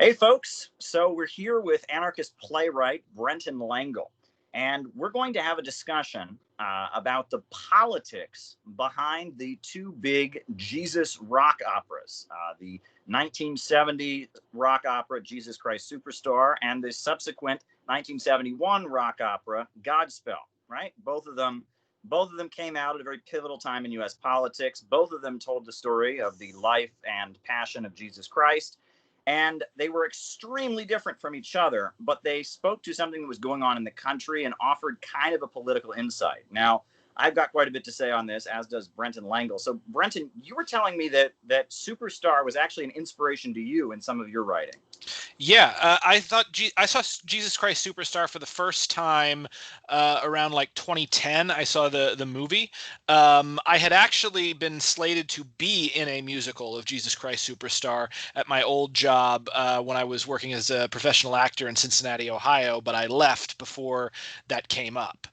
Hey, folks. So we're here with anarchist playwright Brenton Langle, and we're going to have a discussion about the politics behind the two big Jesus rock operas, the 1970 rock opera Jesus Christ Superstar and the subsequent 1971 rock opera Godspell. Right? Both of them came out at a very pivotal time in U.S. politics. Both of them told the story of the life and passion of Jesus Christ. And they were extremely different from each other, but they spoke to something that was going on in the country and offered kind of a political insight. Now, I've got quite a bit to say on this, as does Brenton Langle. So, Brenton, you were telling me that Superstar was actually an inspiration to you in some of your writing. Yeah, I saw Jesus Christ Superstar for the first time around like 2010. I saw the movie. I had actually been slated to be in a musical of Jesus Christ Superstar at my old job when I was working as a professional actor in Cincinnati, Ohio, but I left before that came up.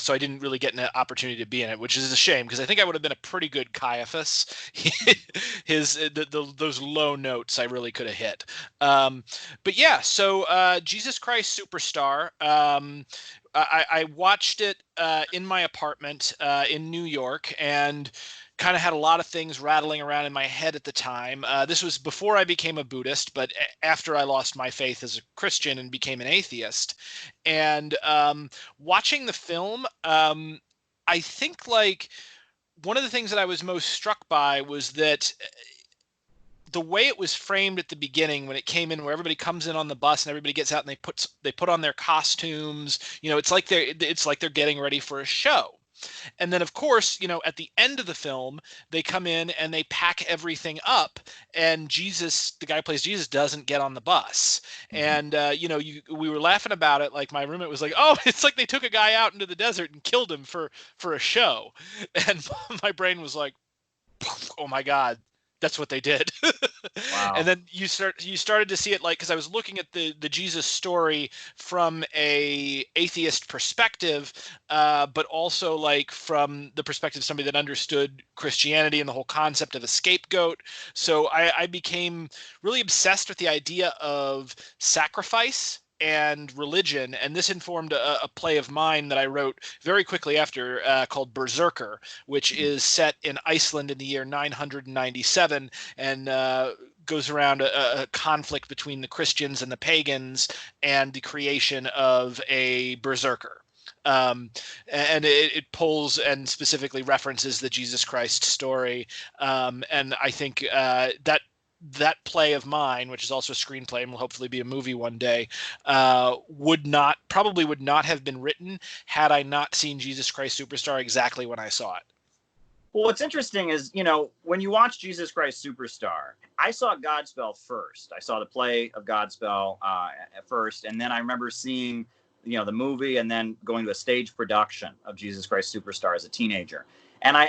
So I didn't really get an opportunity to be in it, which is a shame because I think I would have been a pretty good Caiaphas. Those low notes I really could have hit. But yeah, so Jesus Christ Superstar. I watched it in my apartment in New York and kind of had a lot of things rattling around in my head at the time. This was before I became a Buddhist, but after I lost my faith as a Christian and became an atheist. And watching the film, I think like one of the things that I was most struck by was that the way it was framed at the beginning when it came in, where everybody comes in on the bus and everybody gets out and they put on their costumes, it's like they're getting ready for a show. And then, of course, at the end of the film, they come in and they pack everything up, and Jesus, the guy who plays Jesus, doesn't get on the bus. And we were laughing about it. Like my roommate was like, "Oh, it's like they took a guy out into the desert and killed him for a show," and my brain was like, "Oh my God." That's what they did. Wow. And then you started to see it, like, because I was looking at the Jesus story from a atheist perspective, but also like from the perspective of somebody that understood Christianity and the whole concept of a scapegoat. So I became really obsessed with the idea of sacrifice and religion, and this informed a play of mine that I wrote very quickly after called Berserker, which is set in Iceland in the year 997 and goes around a conflict between the Christians and the pagans and the creation of a berserker. And it pulls and specifically references the Jesus Christ story. And I think that play of mine, which is also a screenplay and will hopefully be a movie one day, would not have been written had I not seen Jesus Christ Superstar exactly when I saw it. Well, what's interesting is, when you watch Jesus Christ Superstar, I saw Godspell first. I saw the play of Godspell at first, and then I remember seeing, the movie and then going to a stage production of Jesus Christ Superstar as a teenager. And I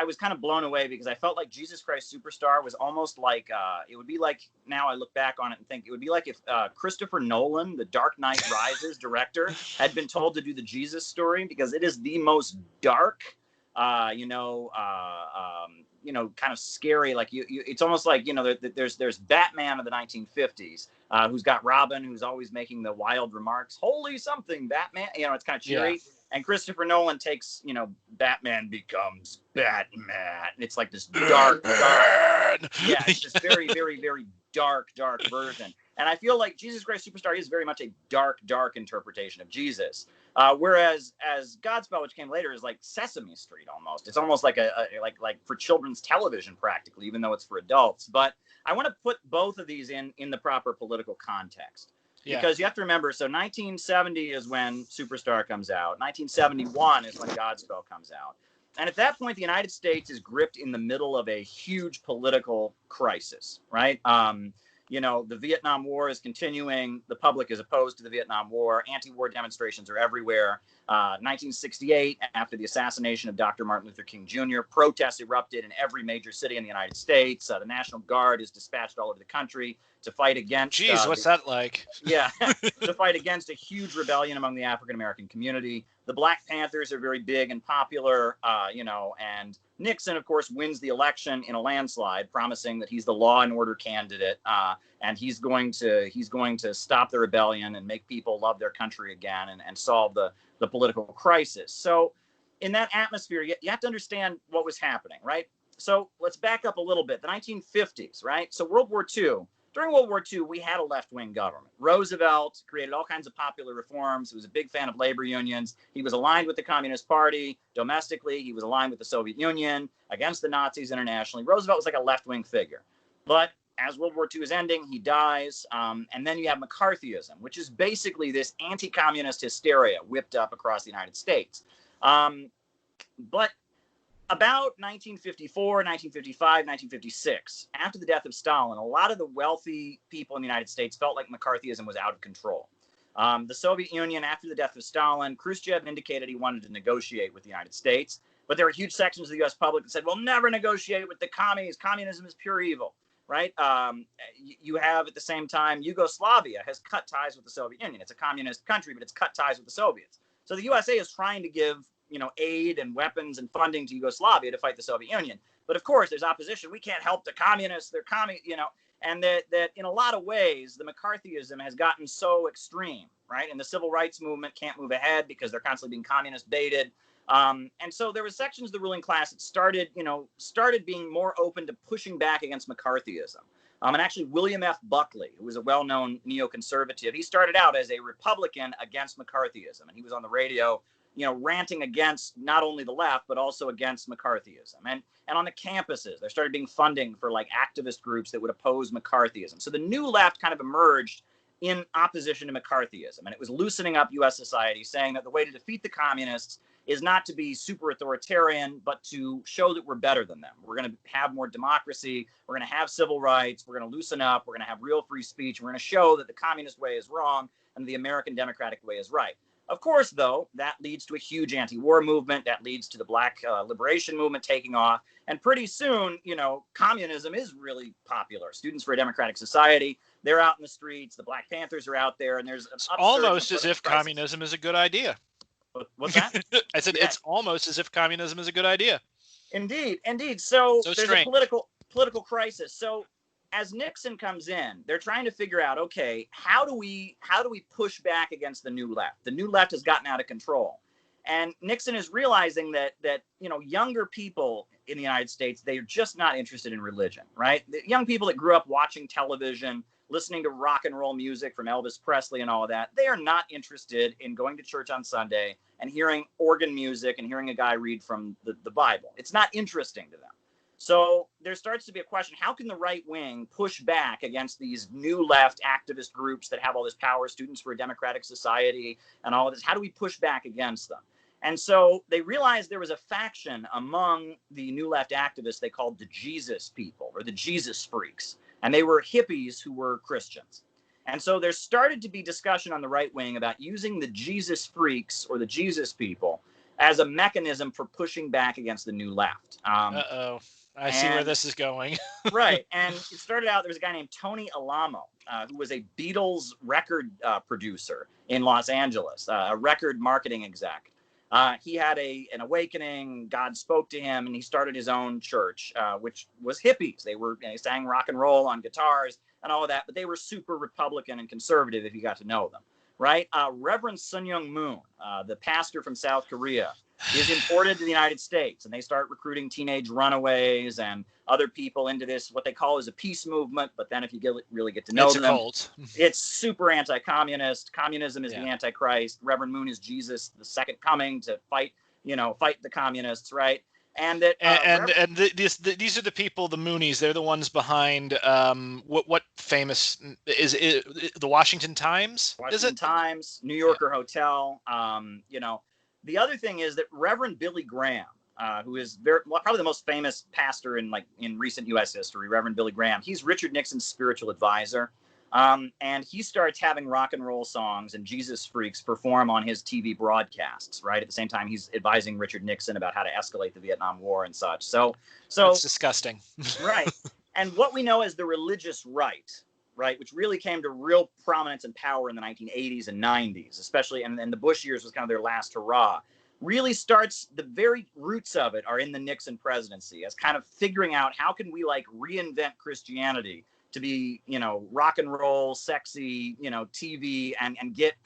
was kind of blown away because I felt like Jesus Christ Superstar was almost like, it would be like, now I look back on it and think, it would be like if Christopher Nolan, the Dark Knight Rises director, had been told to do the Jesus story, because it is the most dark, kind of scary. Like it's almost like, there's Batman of the 1950s, who's got Robin, who's always making the wild remarks, holy something, Batman. It's kind of cheery. Yeah. And Christopher Nolan takes, Batman becomes Batman. And it's like this dark. Yeah, it's this very, very, very dark version. And I feel like Jesus Christ Superstar is very much a dark interpretation of Jesus. Whereas as Godspell, which came later, is like Sesame Street almost. It's almost like like for children's television practically, even though it's for adults. But I want to put both of these in the proper political context. Yeah. Because you have to remember, so 1970 is when Superstar comes out. 1971 is when Godspell comes out. And at that point, the United States is gripped in the middle of a huge political crisis, right? The Vietnam War is continuing. The public is opposed to the Vietnam War. Anti-war demonstrations are everywhere. 1968, after the assassination of Dr. Martin Luther King Jr., protests erupted in every major city in the United States. The National Guard is dispatched all over the country to fight against... what's that like? Yeah, to fight against a huge rebellion among the African-American community. The Black Panthers are very big and popular, and Nixon, of course, wins the election in a landslide, promising that he's the law and order candidate, and he's going to stop the rebellion and make people love their country again, and solve the political crisis. So in that atmosphere, you have to understand what was happening, right? So let's back up a little bit. The 1950s, right? So World War II. During World War II, we had a left-wing government. Roosevelt created all kinds of popular reforms. He was a big fan of labor unions. He was aligned with the Communist Party domestically. He was aligned with the Soviet Union, against the Nazis internationally. Roosevelt was like a left-wing figure. But as World War II is ending, he dies. And then you have McCarthyism, which is basically this anti-communist hysteria whipped up across the United States. But about 1954, 1955, 1956, after the death of Stalin, a lot of the wealthy people in the United States felt like McCarthyism was out of control. The Soviet Union, after the death of Stalin, Khrushchev indicated he wanted to negotiate with the United States, but there were huge sections of the U.S. public that said, we'll never negotiate with the commies. Communism is pure evil, right? You have, at the same time, Yugoslavia has cut ties with the Soviet Union. It's a communist country, but it's cut ties with the Soviets. So the USA is trying to give aid and weapons and funding to Yugoslavia to fight the Soviet Union. But of course, there's opposition. We can't help the communists. They're and that in a lot of ways, the McCarthyism has gotten so extreme, right? And the civil rights movement can't move ahead because they're constantly being communist baited. And so there were sections of the ruling class that started being more open to pushing back against McCarthyism. And actually, William F. Buckley, who was a well-known neoconservative, he started out as a Republican against McCarthyism, and he was on the radio ranting against not only the left, but also against McCarthyism. And on the campuses, there started being funding for like activist groups that would oppose McCarthyism. So the new left kind of emerged in opposition to McCarthyism. And it was loosening up U.S. society, saying that the way to defeat the communists is not to be super authoritarian, but to show that we're better than them. We're going to have more democracy. We're going to have civil rights. We're going to loosen up. We're going to have real free speech. We're going to show that the communist way is wrong and the American democratic way is right. Of course, though, that leads to a huge anti-war movement. That leads to the Black liberation movement taking off. And pretty soon, communism is really popular. Students for a Democratic Society, they're out in the streets. The Black Panthers are out there. And there's almost as if communism is a good idea. What's that? I said it's almost as if communism is a good idea. Indeed. So there's strange. a political crisis. So as Nixon comes in, they're trying to figure out, okay, how do we push back against the new left? The new left has gotten out of control. And Nixon is realizing that younger people in the United States, they're just not interested in religion, right? The young people that grew up watching television, listening to rock and roll music from Elvis Presley and all of that, they are not interested in going to church on Sunday and hearing organ music and hearing a guy read from the Bible. It's not interesting to them. So there starts to be a question, how can the right wing push back against these new left activist groups that have all this power, Students for a Democratic Society and all of this? How do we push back against them? And so they realized there was a faction among the new left activists they called the Jesus people or the Jesus freaks. And they were hippies who were Christians. And so there started to be discussion on the right wing about using the Jesus freaks or the Jesus people as a mechanism for pushing back against the new left. I see where this is going. Right. And it started out, there was a guy named Tony Alamo, who was a Beatles record producer in Los Angeles, a record marketing exec. He had an awakening. God spoke to him, and he started his own church, which was hippies. They sang rock and roll on guitars and all of that, but they were super Republican and conservative if you got to know them, right? Reverend Sun Myung Moon, the pastor from South Korea, is imported to the United States, and they start recruiting teenage runaways and other people into this, what they call is a peace movement. But then if you really get to know them, cult. It's super anti-communist. Communism is the Antichrist. Reverend Moon is Jesus, the second coming to fight the communists, right? And that these are the people, the Moonies. They're the ones behind what famous is it, the Washington Times? Washington Times, New Yorker Hotel. The other thing is that Reverend Billy Graham, who is probably the most famous pastor in recent U.S. history, Reverend Billy Graham, he's Richard Nixon's spiritual advisor. And he starts having rock and roll songs and Jesus freaks perform on his TV broadcasts, right? At the same time, he's advising Richard Nixon about how to escalate the Vietnam War and such. So it's disgusting. Right. And what we know as the religious right, which really came to real prominence and power in the 1980s and 90s, especially, and the Bush years was kind of their last hurrah. really starts, the very roots of it are in the Nixon presidency, as kind of figuring out how can we like reinvent Christianity to be, rock and roll, sexy, TV, and get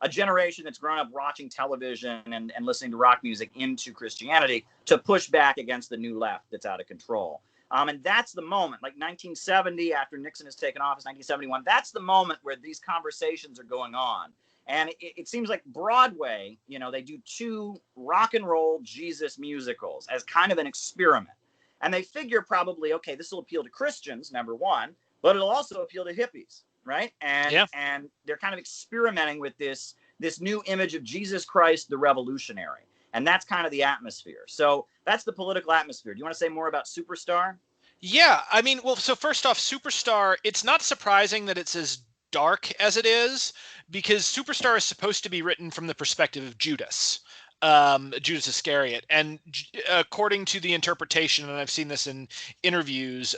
a generation that's grown up watching television and listening to rock music into Christianity to push back against the new left that's out of control. And that's the moment, like 1970, after Nixon has taken office, 1971, that's the moment where these conversations are going on. And it seems like Broadway, they do 2 rock and roll Jesus musicals as kind of an experiment. And they figure probably, okay, this will appeal to Christians, number one, but it'll also appeal to hippies, right? And they're kind of experimenting with this new image of Jesus Christ, the revolutionary. And that's kind of the atmosphere. So that's the political atmosphere. Do you want to say more about Superstar? Yeah, I mean, well, so first off, Superstar, it's not surprising that it's as dark as it is, because Superstar is supposed to be written from the perspective of Judas. Judas Iscariot, and according to the interpretation, and I've seen this in interviews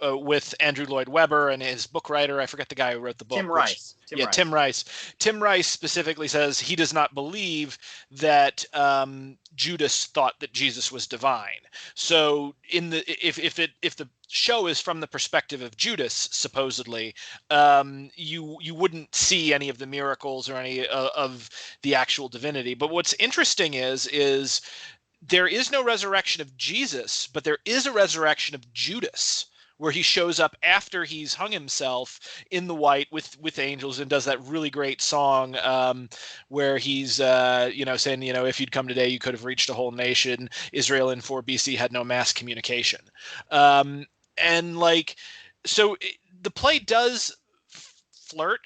with Andrew Lloyd Webber and his book writer, I forget the guy who wrote the book. Tim Rice. Tim Rice. Tim Rice specifically says he does not believe that Judas thought that Jesus was divine. So if the show is from the perspective of Judas, supposedly, you wouldn't see any of the miracles or any of the actual divinity. But what's interesting is there is no resurrection of Jesus, but there is a resurrection of Judas, where he shows up after he's hung himself in the white with angels and does that really great song where he's saying, if you'd come today, you could have reached a whole nation. Israel in 4 BC had no mass communication. So the play does flirt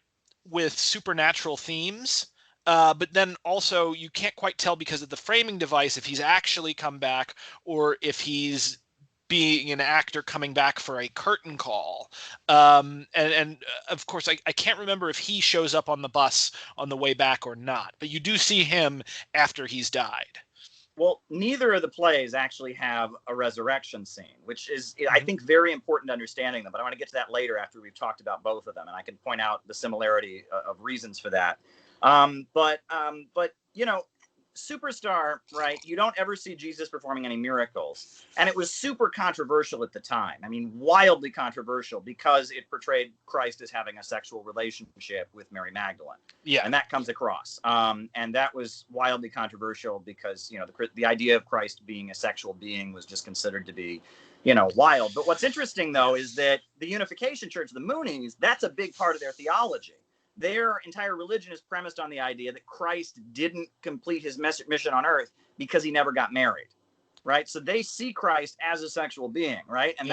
with supernatural themes, but then also you can't quite tell because of the framing device if he's actually come back or if he's being an actor coming back for a curtain call. And of course, I can't remember if he shows up on the bus on the way back or not, but you do see him after he's died. Well, neither of the plays actually have a resurrection scene, which is, I think, very important to understanding them. But I want to get to that later after we've talked about both of them, and I can point out the similarity of reasons for that. But Superstar, right? You don't ever see Jesus performing any miracles. And it was super controversial at the time. I mean, wildly controversial, because it portrayed Christ as having a sexual relationship with Mary Magdalene. Yeah. And that comes across. And that was wildly controversial because, the idea of Christ being a sexual being was just considered to be, wild. But what's interesting, though, is that the Unification Church, the Moonies, that's a big part of their theology. Their entire religion is premised on the idea that Christ didn't complete his mission on earth because he never got married, right? So they see Christ as a sexual being, right? And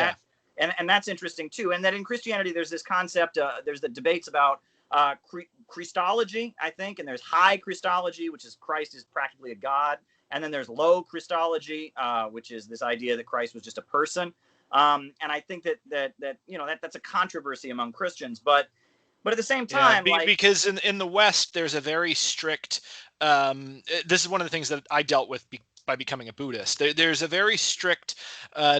that's interesting too. And that in Christianity, there's this concept, there's the debates about Christology, I think, and there's high Christology, which is Christ is practically a god. And then there's low Christology, which is this idea that Christ was just a person. And I think that's a controversy among Christians, but at the same time, because in the West, there's a very strict. This is one of the things that I dealt with by becoming a Buddhist. There's a very strict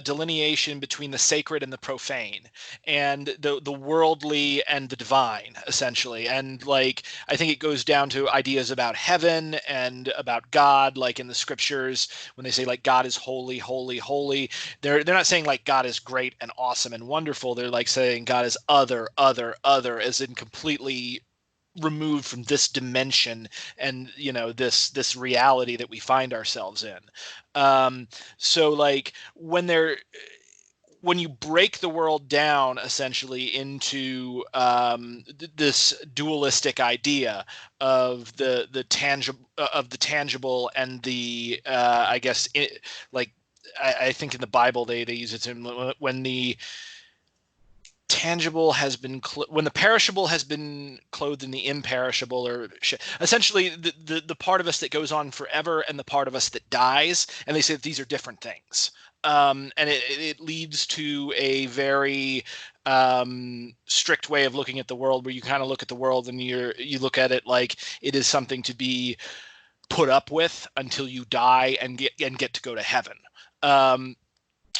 delineation between the sacred and the profane, and the worldly and the divine, essentially. And I think it goes down to ideas about heaven and about God, like in the scriptures when they say God is holy, holy, holy. They're not saying God is great and awesome and wonderful. They're saying God is other, as in completely removed from this dimension and this reality that we find ourselves in. So when you break the world down essentially into this dualistic idea of the tangible and the I think in the Bible they use it when the tangible has been when the perishable has been clothed in the imperishable, or essentially the part of us that goes on forever and the part of us that dies, and they say that these are different things, and it leads to a very strict way of looking at the world, where you kind of look at the world and you look at it like it is something to be put up with until you die and get to go to heaven.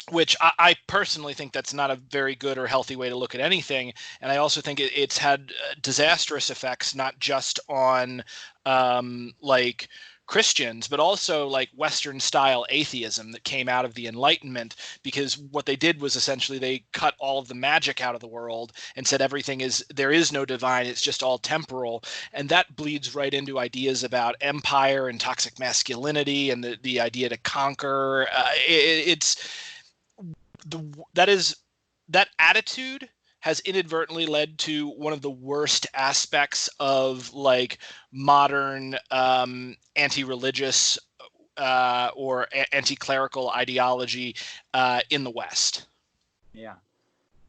Which I personally think that's not a very good or healthy way to look at anything. And I also think it's had disastrous effects, not just on Christians, but also like Western style atheism that came out of the Enlightenment, because what they did was essentially they cut all of the magic out of the world and said there is no divine, it's just all temporal. And that bleeds right into ideas about empire and toxic masculinity and the idea to conquer. That attitude has inadvertently led to one of the worst aspects of like modern anti-religious or anti-clerical ideology in the West. Yeah.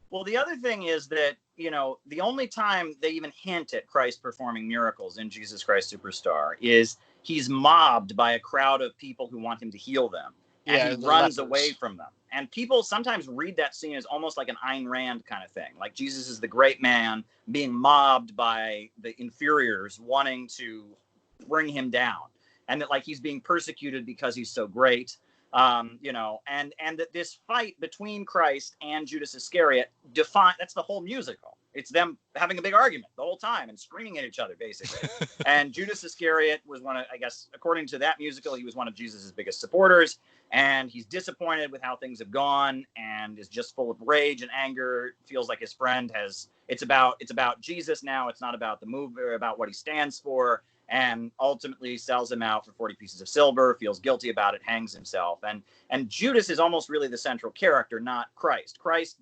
Well, the other thing is that, the only time they even hint at Christ performing miracles in Jesus Christ Superstar is he's mobbed by a crowd of people who want him to heal them. And he runs away from them. And people sometimes read that scene as almost like an Ayn Rand kind of thing. Like Jesus is the great man being mobbed by the inferiors wanting to bring him down. And that like he's being persecuted because he's so great. And that this fight between Christ and Judas Iscariot that's the whole musical. It's them having a big argument the whole time and screaming at each other, basically. And Judas Iscariot was I guess, according to that musical, he was one of Jesus's biggest supporters. And he's disappointed with how things have gone and is just full of rage and anger. Feels like his friend it's about Jesus now. It's not about the movement or about what he stands for. And ultimately sells him out for 40 pieces of silver, feels guilty about it, hangs himself. And Judas is almost really the central character, not Christ. Christ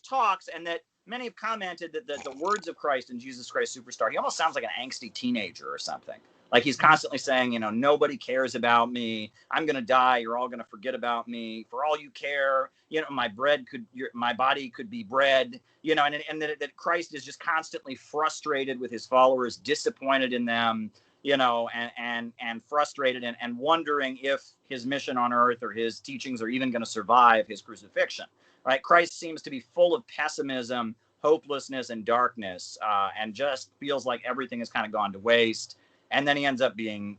talks, and that many have commented that the words of Christ in Jesus Christ Superstar, he almost sounds like an angsty teenager or something. Like he's constantly saying, nobody cares about me. I'm going to die. You're all going to forget about me. For all you care, my body could be bread, and that Christ is just constantly frustrated with his followers, disappointed in them, and frustrated and wondering if his mission on earth or his teachings are even going to survive his crucifixion, right? Christ seems to be full of pessimism, hopelessness, and darkness, and just feels like everything has kind of gone to waste. And then he ends up being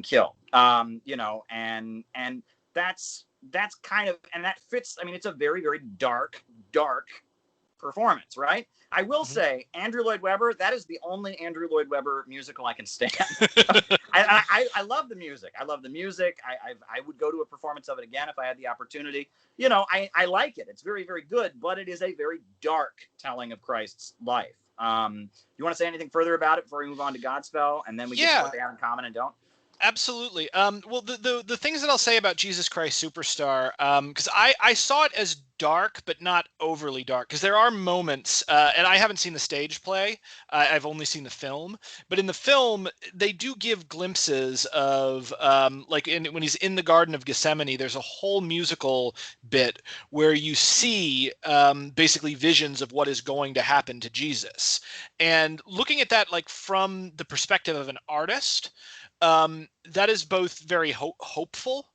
killed, and that's kind of, and that fits. I mean, it's a very, very dark performance, right? I will say, Andrew Lloyd Webber, that is the only Andrew Lloyd Webber musical I can stand. I love the music. I would go to a performance of it again if I had the opportunity. I like it. It's very, very good, but it is a very dark telling of Christ's life. You want to say anything further about it before we move on to Godspell, and then we get to what they have in common and don't? Absolutely. Well, the things that I'll say about Jesus Christ Superstar, because I saw it as dark, but not overly dark, because there are moments, and I haven't seen the stage play. I've only seen the film. But in the film, they do give glimpses of, when he's in the Garden of Gethsemane, there's a whole musical bit where you see basically visions of what is going to happen to Jesus. And looking at that like from the perspective of an artist, that is both very hopeful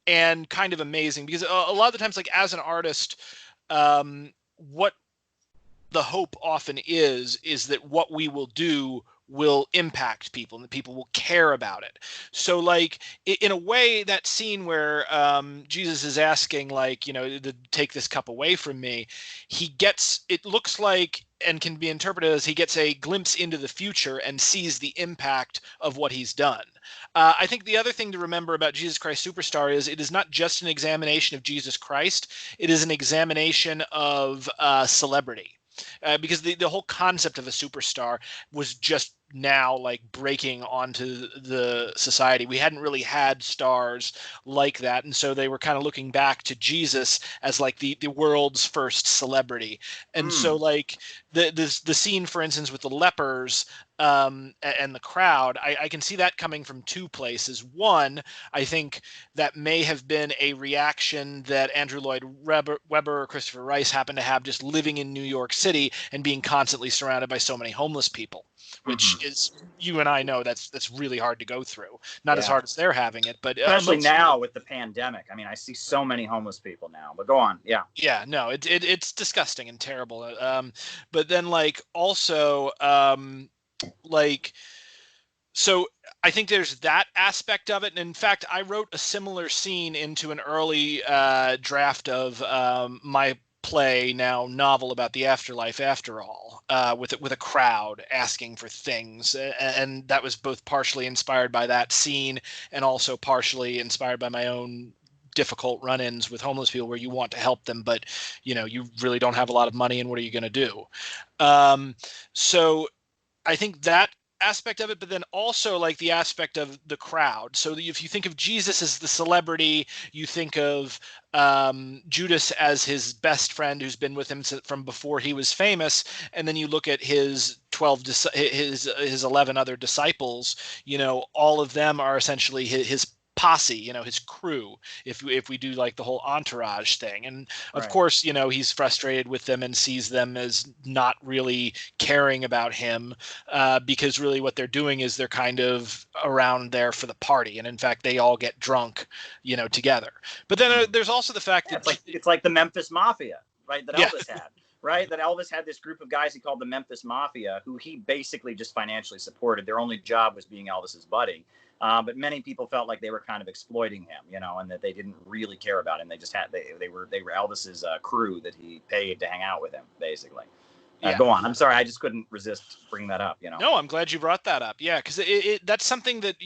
and kind of amazing, because a lot of the times, like as an artist, what the hope often is that what we will do will impact people and that people will care about it. So like in a way, that scene where Jesus is asking, like, to take this cup away from me, it looks like, and can be interpreted as, he gets a glimpse into the future and sees the impact of what he's done. I think the other thing to remember about Jesus Christ Superstar is it is not just an examination of Jesus Christ. It is an examination of celebrity. Because the whole concept of a superstar was just now like breaking onto the society. We hadn't really had stars like that, and so they were kind of looking back to Jesus as like the world's first celebrity. And so like the scene, for instance, with the lepers and the crowd, I can see that coming from two places. One, I think that may have been a reaction that Andrew Lloyd Webber or Christopher Rice happened to have, just living in New York City and being constantly surrounded by so many homeless people, which is, you and I know, that's really hard to go through. Not as hard as they're having it, but especially now with the pandemic. I mean, I see so many homeless people now. But go on. Yeah, no, it's disgusting and terrible. But then like also like, so I think there's that aspect of it. And in fact, I wrote a similar scene into an early draft of my play now novel about the afterlife after all, with a crowd asking for things, and that was both partially inspired by that scene and also partially inspired by my own difficult run-ins with homeless people, where you want to help them, but you really don't have a lot of money, and what are you going to do? So I think that aspect of it, but then also like the aspect of the crowd. So if you think of Jesus as the celebrity, you think of Judas as his best friend who's been with him from before he was famous, and then you look at his 12 his 11 other disciples. All of them are essentially his posse, his crew, if we do like the whole entourage thing. And of Right. course, he's frustrated with them and sees them as not really caring about him, because really what they're doing is they're kind of around there for the party, and in fact they all get drunk together. But then there's also the fact that it's like the Memphis Mafia, right, that Yeah. Elvis had. Right, that Elvis had this group of guys he called the Memphis Mafia, who he basically just financially supported. Their only job was being Elvis's buddy. But many people felt like they were kind of exploiting him, and that they didn't really care about him. They just had they were Elvis's crew that he paid to hang out with him, basically. Yeah. Go on. I'm sorry, I just couldn't resist bringing that up. No, I'm glad you brought that up. Yeah, because that's something that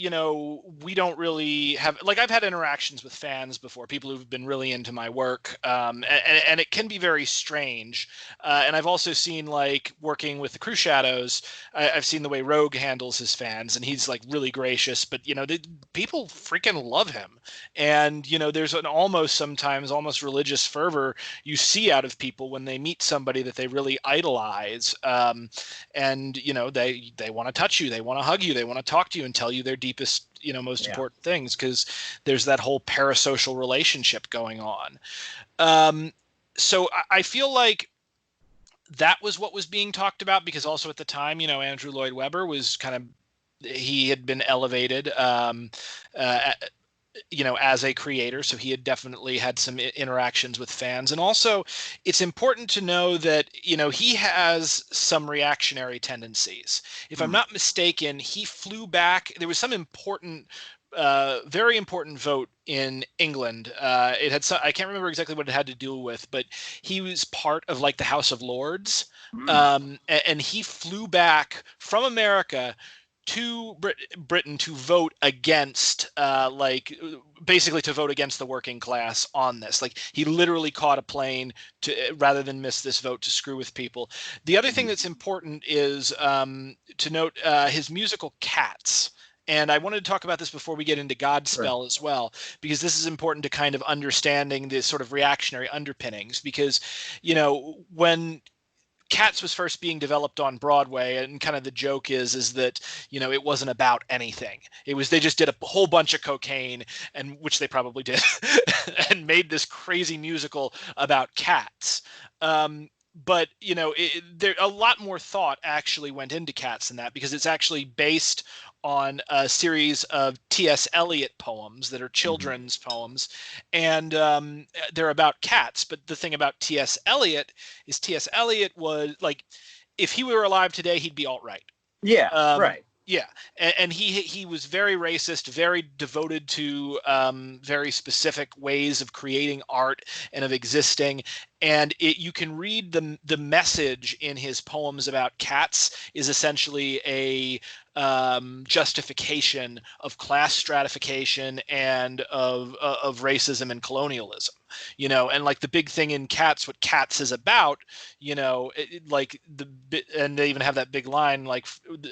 we don't really have. Like, I've had interactions with fans before, people who've been really into my work, and it can be very strange. And I've also seen, like, working with the Crew Shadows, I've seen the way Rogue handles his fans, and he's like really gracious. But people freaking love him, and there's an sometimes almost religious fervor you see out of people when they meet somebody that they really idolize, and they want to touch you, they want to hug you, they want to talk to you and tell you their deepest, most important things, because there's that whole parasocial relationship going on. So I feel like that was what was being talked about, because also at the time, Andrew Lloyd Webber was he had been elevated, as a creator, so he had definitely had some interactions with fans. And also, it's important to know that he has some reactionary tendencies. If I'm not mistaken, he flew back. There was some important, very important vote in England. It had I can't remember exactly what it had to do with, but he was part of like the House of Lords, and he flew back from America to Britain to vote against, basically to vote against the working class on this. Like, he literally caught a plane rather than miss this vote, to screw with people. The other thing that's important is to note his musical Cats. And I wanted to talk about this before we get into Godspell as well, because this is important to kind of understanding the sort of reactionary underpinnings. Because, when Cats was first being developed on Broadway, and kind of the joke is that it wasn't about anything. They just did a whole bunch of cocaine, and which they probably did, and made this crazy musical about cats. But there a lot more thought actually went into Cats than that, because it's actually based on a series of T.S. Eliot poems that are children's poems, and they're about cats. But the thing about T.S. Eliot is T.S. Eliot was like, if he were alive today, he'd be alt-right. Yeah, right. Yeah, and he was very racist, very devoted to very specific ways of creating art and of existing. And you can read the message in his poems about cats is essentially a justification of class stratification and of racism and colonialism. And like the big thing in Cats, what Cats is about, and they even have that big line, like,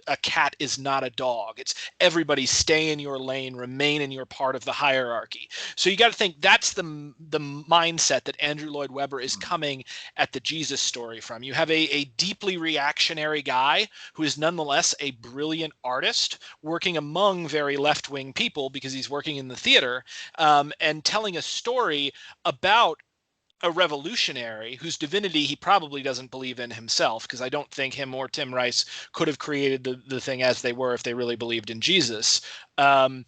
a cat is not a dog. It's everybody stay in your lane, remain in your part of the hierarchy. So you got to think that's the mindset that Andrew Lloyd Webber is coming at the Jesus story from. You have a deeply reactionary guy who is nonetheless a brilliant artist working among very left-wing people, because he's working in the theater, and telling a story about a revolutionary whose divinity he probably doesn't believe in himself, because I don't think him or Tim Rice could have created the thing as they were if they really believed in Jesus. And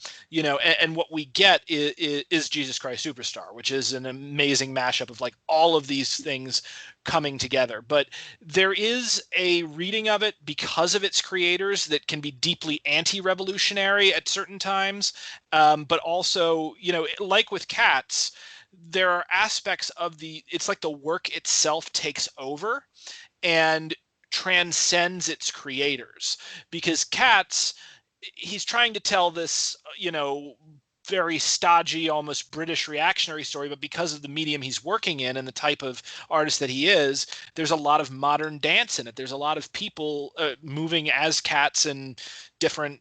what we get is Jesus Christ Superstar, which is an amazing mashup of like all of these things coming together. But there is a reading of it, because of its creators, that can be deeply anti-revolutionary at certain times. But also, like with Cats, there are aspects of it's like the work itself takes over and transcends its creators, because Cats, he's trying to tell this, very stodgy, almost British reactionary story, but because of the medium he's working in and the type of artist that he is, there's a lot of modern dance in it. There's a lot of people moving as cats and different.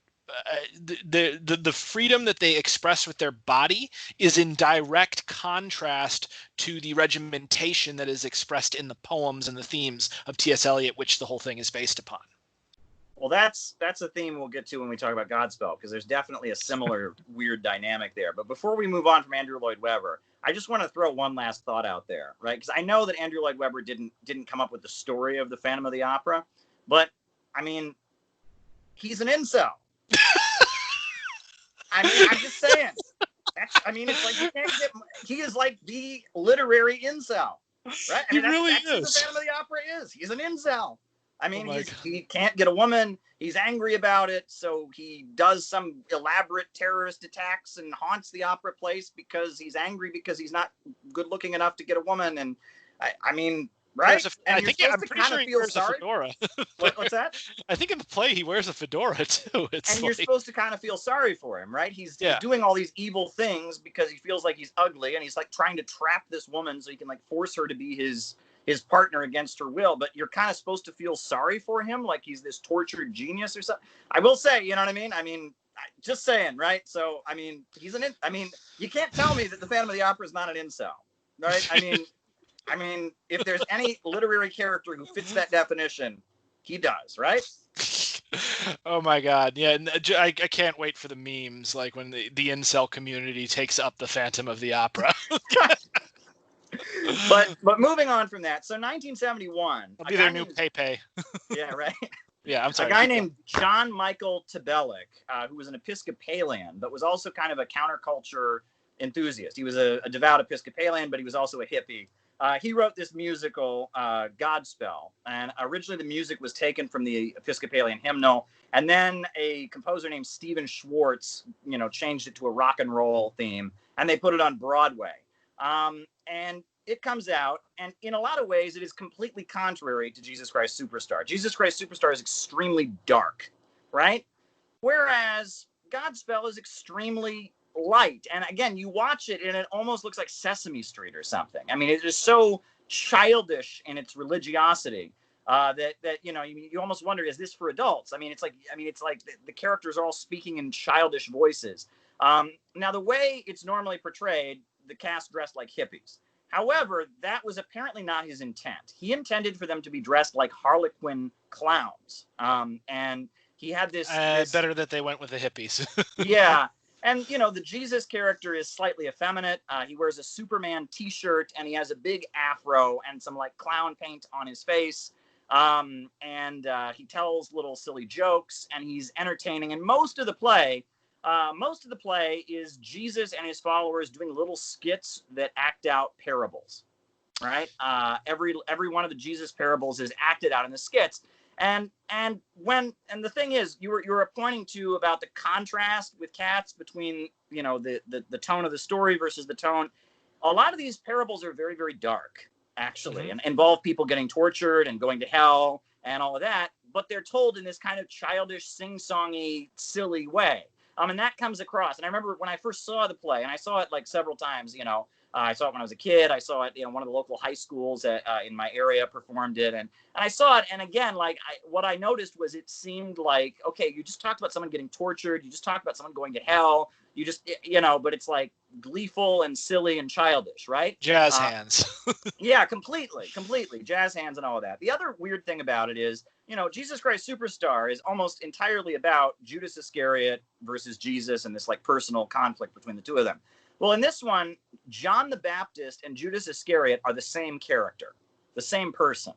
The freedom that they express with their body is in direct contrast to the regimentation that is expressed in the poems and the themes of T.S. Eliot, which the whole thing is based upon. Well, that's a theme we'll get to when we talk about Godspell, because there's definitely a similar weird dynamic there. But before we move on from Andrew Lloyd Webber, I just want to throw one last thought out there, right? Because I know that Andrew Lloyd Webber didn't come up with the story of the Phantom of the Opera, but I mean, he's an incel. I mean, I'm just saying. It's like you can't get. He is like the literary incel, right? I mean, He really that's is. what the Phantom of the Opera is. He's an incel. I mean, he can't get a woman. He's angry about it, so he does some elaborate terrorist attacks and haunts the opera place because he's angry because he's not good looking enough to get a woman. And I mean, right? I'm pretty sure he wears a fedora. What's that? I think in the play he wears a fedora too. You're supposed to kind of feel sorry for him, right? He's doing all these evil things because he feels like he's ugly, and he's like trying to trap this woman so he can like force her to be his partner against her will. But you're kind of supposed to feel sorry for him, like he's this tortured genius or something. I will say, you know what I mean? I mean, just saying, right? So, I mean, you can't tell me that the Phantom of the Opera is not an incel, right? I mean, if there's any literary character who fits that definition, he does, right? Oh my God. Yeah. I can't wait for the memes, like when the incel community takes up the Phantom of the Opera. But moving on from that, so 1971. I'll be their new Pepe. Yeah, right. Yeah, I'm sorry. A guy named John Michael Tabellic, who was an Episcopalian, but was also kind of a counterculture enthusiast. He was a devout Episcopalian, but he was also a hippie. He wrote this musical, Godspell, and originally the music was taken from the Episcopalian hymnal, and then a composer named Stephen Schwartz, changed it to a rock and roll theme, and they put it on Broadway. And it comes out, and in a lot of ways, it is completely contrary to Jesus Christ Superstar. Jesus Christ Superstar is extremely dark, right? Whereas Godspell is extremely light. And again, you watch it, and it almost looks like Sesame Street or something. I mean, it is so childish in its religiosity that you almost wonder, is this for adults? It's like the characters are all speaking in childish voices. Now, the way it's normally portrayed, the cast dressed like hippies. However, that was apparently not his intent. He intended for them to be dressed like Harlequin clowns. And he had this... better that they went with the hippies. Yeah. And, the Jesus character is slightly effeminate. He wears a Superman T-shirt, and he has a big afro and some, like, clown paint on his face. And he tells little silly jokes, and he's entertaining. And most of the play is Jesus and his followers doing little skits that act out parables, right? Every one of the Jesus parables is acted out in the skits. And the thing is, you were pointing to about the contrast with Cats between, the tone of the story versus the tone. A lot of these parables are very, very dark, actually, and involve people getting tortured and going to hell and all of that. But they're told in this kind of childish, sing-songy, silly way. And that comes across. And I remember when I first saw the play, and I saw it like several times, I saw it when I was a kid. I saw it, one of the local high schools in my area performed it. And I saw it. And again, what I noticed was it seemed like, okay, you just talked about someone getting tortured. You just talked about someone going to hell. You just, but it's like gleeful and silly and childish, right? Jazz hands. Yeah, completely. Jazz hands and all of that. The other weird thing about it is, Jesus Christ Superstar is almost entirely about Judas Iscariot versus Jesus and this like personal conflict between the two of them. Well, in this one, John the Baptist and Judas Iscariot are the same character, the same person,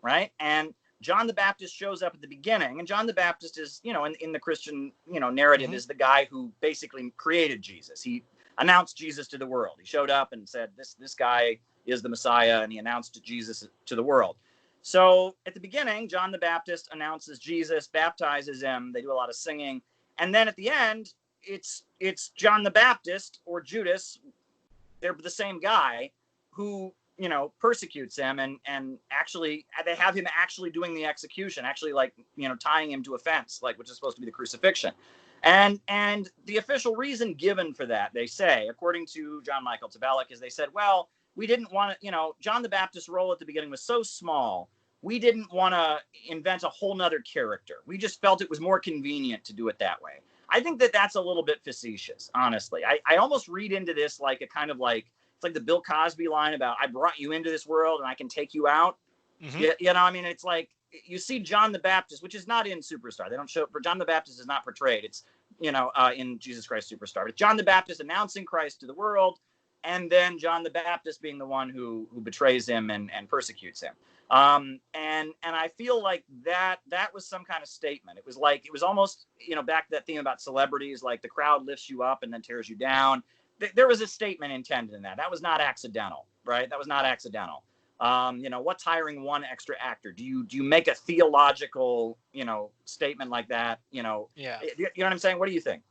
right? And John the Baptist shows up at the beginning, and John the Baptist is, in the Christian, narrative is the guy who basically created Jesus. He announced Jesus to the world. He showed up and said, this guy is the Messiah, and he announced Jesus to the world. So at the beginning, John the Baptist announces Jesus, baptizes him. They do a lot of singing. And then at the end, it's John the Baptist or Judas they're the same guy who, persecutes him, and actually they have him actually doing the execution, actually, like, tying him to a fence, like, which is supposed to be the crucifixion. And the official reason given for that, they say, according to John Michael Tabalik, is they said, well, we didn't want to, John the Baptist's role at the beginning was so small, we didn't want to invent a whole nother character. We just felt it was more convenient to do it that way. I think that that's a little bit facetious, honestly. I almost read into this like a kind of like, it's like the Bill Cosby line about, I brought you into this world and I can take you out. Mm-hmm. I mean, it's like, you see John the Baptist, which is not in Superstar. They don't show, for John the Baptist is not portrayed. It's, in Jesus Christ Superstar. It's John the Baptist announcing Christ to the world, and then John the Baptist being the one who betrays him and persecutes him. And I feel like that was some kind of statement. It was like, it was almost, back to that theme about celebrities, like the crowd lifts you up and then tears you down. There was a statement intended in that. That was not accidental, right? That was not accidental. What's hiring one extra actor? Do you make a theological, statement like that? Yeah. You know what I'm saying? What do you think?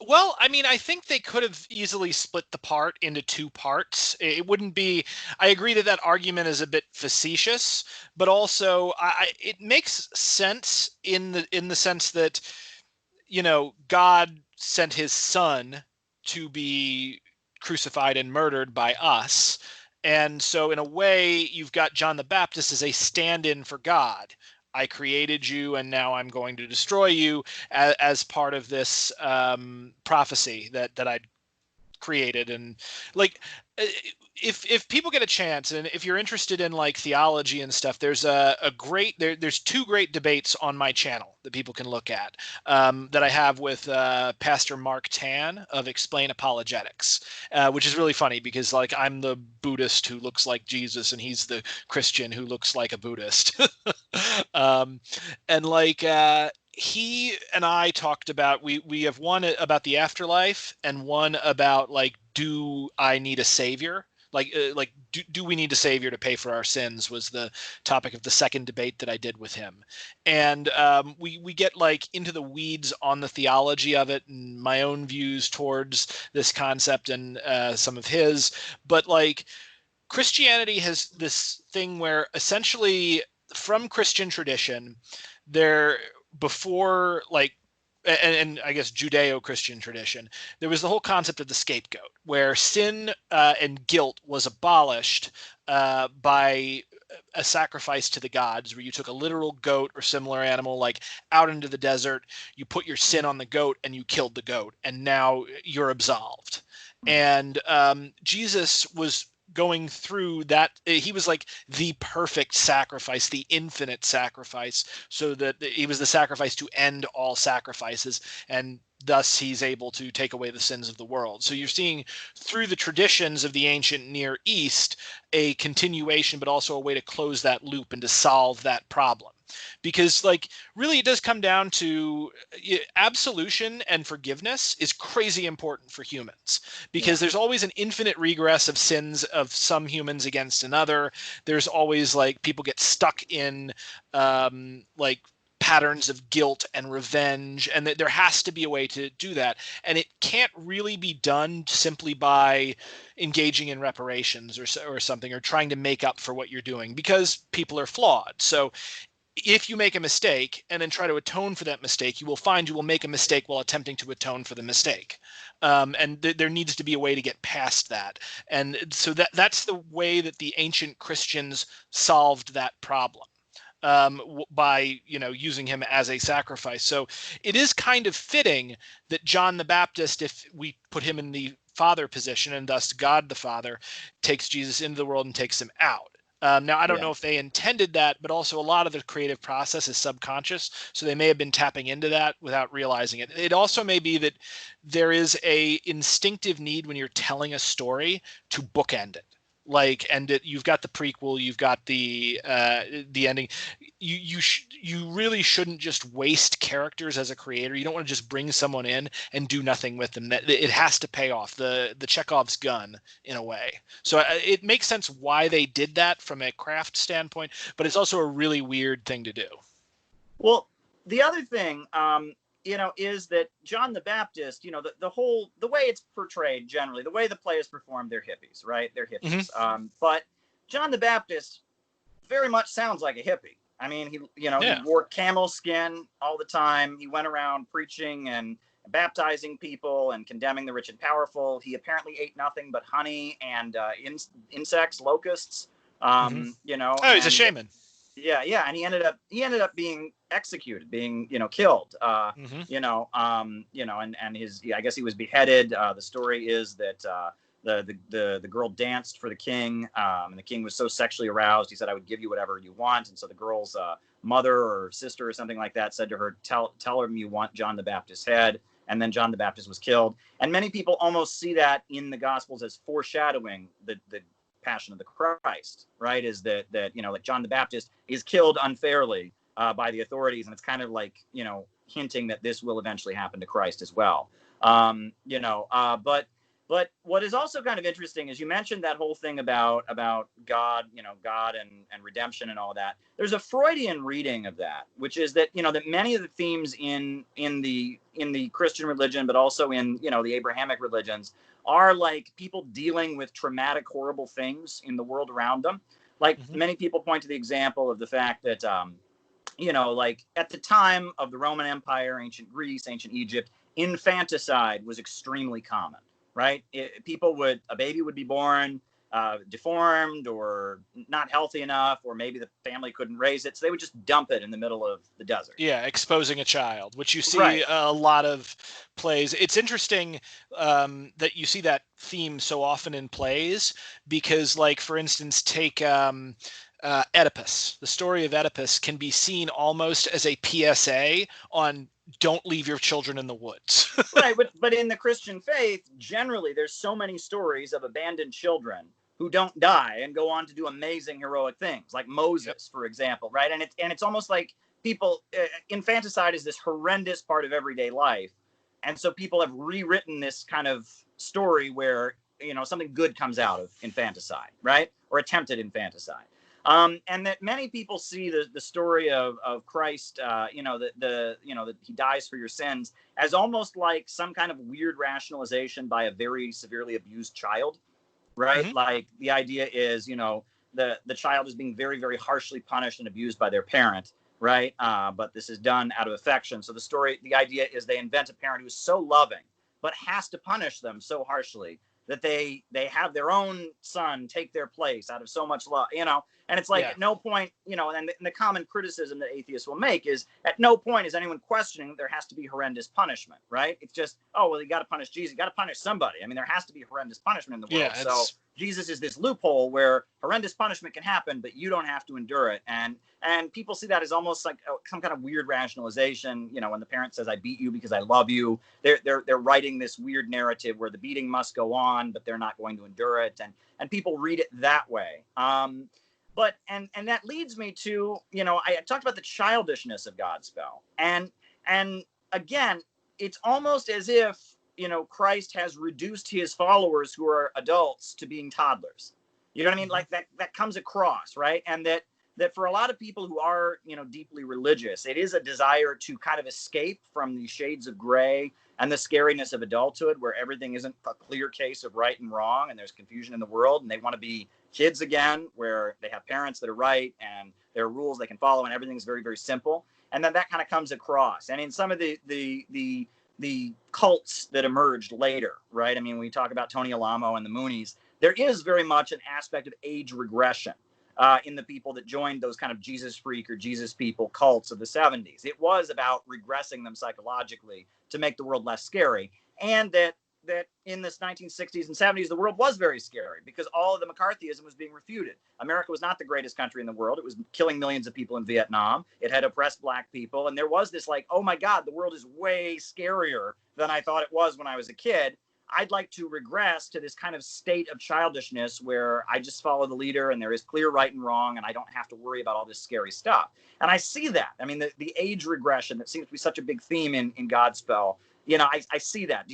Well, I mean, I think they could have easily split the part into two parts. It wouldn't be. I agree that argument is a bit facetious, but also it makes sense in the sense that, God sent his son to be crucified and murdered by us. And so in a way, you've got John the Baptist as a stand-in for God. I created you, and now I'm going to destroy you as part of this prophecy that I'd created. And like, if people get a chance, and if you're interested in like theology and stuff, there's there's two great debates on my channel that people can look at, that I have with Pastor Mark Tan of Explain Apologetics, which is really funny because like I'm the Buddhist who looks like Jesus and he's the Christian who looks like a Buddhist. And like he and I talked about, we have one about the afterlife and one about like, do I need a savior? Like do we need a savior to pay for our sins was the topic of the second debate that I did with him. And we get like into the weeds on the theology of it and my own views towards this concept and some of his. But like Christianity has this thing where essentially from Christian tradition, before like, and I guess Judeo-Christian tradition, there was the whole concept of the scapegoat, where sin and guilt was abolished by a sacrifice to the gods, where you took a literal goat or similar animal, like out into the desert, you put your sin on the goat and you killed the goat, and now you're absolved. And Jesus was going through that. He was like the perfect sacrifice, the infinite sacrifice, so that he was the sacrifice to end all sacrifices, and thus he's able to take away the sins of the world. So you're seeing through the traditions of the ancient Near East a continuation, but also a way to close that loop and to solve that problem. Because like really it does come down to absolution, and forgiveness is crazy important for humans, because there's always an infinite regress of sins of some humans against another. There's always like people get stuck in like patterns of guilt and revenge, and that there has to be a way to do that. And it can't really be done simply by engaging in reparations or something, or trying to make up for what you're doing, because people are flawed. So if you make a mistake and then try to atone for that mistake, you will find you will make a mistake while attempting to atone for the mistake. And there needs to be a way to get past that. And so that's the way that the ancient Christians solved that problem, by using him as a sacrifice. So it is kind of fitting that John the Baptist, if we put him in the father position, and thus God the Father takes Jesus into the world and takes him out. Now, I don't know if they intended that, but also a lot of the creative process is subconscious, so they may have been tapping into that without realizing it. It also may be that there is a instinctive need when you're telling a story to bookend it. Like, and you've got the prequel, you've got the ending. You really shouldn't just waste characters as a creator. You don't want to just bring someone in and do nothing with them. That it has to pay off, the Chekhov's gun in a way. So it makes sense why they did that from a craft standpoint, but it's also a really weird thing to do. Well, the other thing, is that John the Baptist, the way it's portrayed generally, the way the play is performed, they're hippies, right? They're hippies. But John the Baptist very much sounds like a hippie. I mean, he wore camel skin all the time. He went around preaching and baptizing people and condemning the rich and powerful. He apparently ate nothing but honey and insects, locusts. He's a shaman. Yeah, and he ended up being executed, being killed. And I guess he was beheaded. The story is that the girl danced for the king, and the king was so sexually aroused, he said, "I would give you whatever you want." And so the girl's mother or sister or something like that said to her, "Tell him you want John the Baptist's head." And then John the Baptist was killed. And many people almost see that in the Gospels as foreshadowing the Passion of the Christ, right? Is that like John the Baptist is killed unfairly by the authorities, and it's kind of like hinting that this will eventually happen to Christ as well. But what is also kind of interesting is you mentioned that whole thing about God, God and redemption and all that. There's a Freudian reading of that, which is that that many of the themes in the Christian religion, but also in the Abrahamic religions, are like people dealing with traumatic, horrible things in the world around them. Like many people point to the example of the fact that like at the time of the Roman Empire, ancient Greece, ancient Egypt, infanticide was extremely common. Right? A baby would be born deformed or not healthy enough, or maybe the family couldn't raise it, so they would just dump it in the middle of the desert. Yeah, exposing a child, which you see a lot of plays. It's interesting that you see that theme so often in plays, because, like, for instance, take Oedipus. The story of Oedipus can be seen almost as a PSA on don't leave your children in the woods. Right, but in the Christian faith, generally, there's so many stories of abandoned children who don't die and go on to do amazing heroic things, like Moses, for example, right? And it's almost like people, infanticide is this horrendous part of everyday life, and so people have rewritten this kind of story where something good comes out of infanticide, right, or attempted infanticide. And that many people see the story of Christ, that he dies for your sins, as almost like some kind of weird rationalization by a very severely abused child, right? Like the idea is, the child is being very, very harshly punished and abused by their parent, right? But this is done out of affection. So the idea is they invent a parent who is so loving, but has to punish them so harshly that they have their own son take their place out of so much love, and it's like at no point, and the common criticism that atheists will make is at no point is anyone questioning there has to be horrendous punishment, right? It's just, oh, well, you got to punish Jesus, you got to punish somebody. I mean, there has to be horrendous punishment in the world. So Jesus is this loophole where horrendous punishment can happen, but you don't have to endure it. And people see that as almost like some kind of weird rationalization. When the parent says, "I beat you because I love you," they're writing this weird narrative where the beating must go on, but they're not going to endure it, and people read it that way. But that leads me to I talked about the childishness of Godspell, and again, it's almost as if Christ has reduced his followers who are adults to being toddlers. You know what I mean? Like that comes across, right? And that for a lot of people who are deeply religious, it is a desire to kind of escape from the shades of gray and the scariness of adulthood, where everything isn't a clear case of right and wrong, and there's confusion in the world, and they want to be kids again, where they have parents that are right and there are rules they can follow, and everything's very, very simple. And then that kind of comes across. And in some of the cults that emerged later, right? I mean, we talk about Tony Alamo and the Moonies. There is very much an aspect of age regression in the people that joined those kind of Jesus freak or Jesus people cults of the 70s. It was about regressing them psychologically to make the world less scary. And that in this 1960s and 70s, the world was very scary because all of the Mccarthyism was being refuted. America was not the greatest country in the world. It was killing millions of people in Vietnam. It had oppressed black people. And there was this like, oh my God, the world is way scarier than I thought it was when I was a kid. I'd like to regress to this kind of state of childishness where I just follow the leader and there is clear right and wrong and I don't have to worry about all this scary stuff. And I see that. I mean, the age regression that seems to be such a big theme in Godspell. I see that.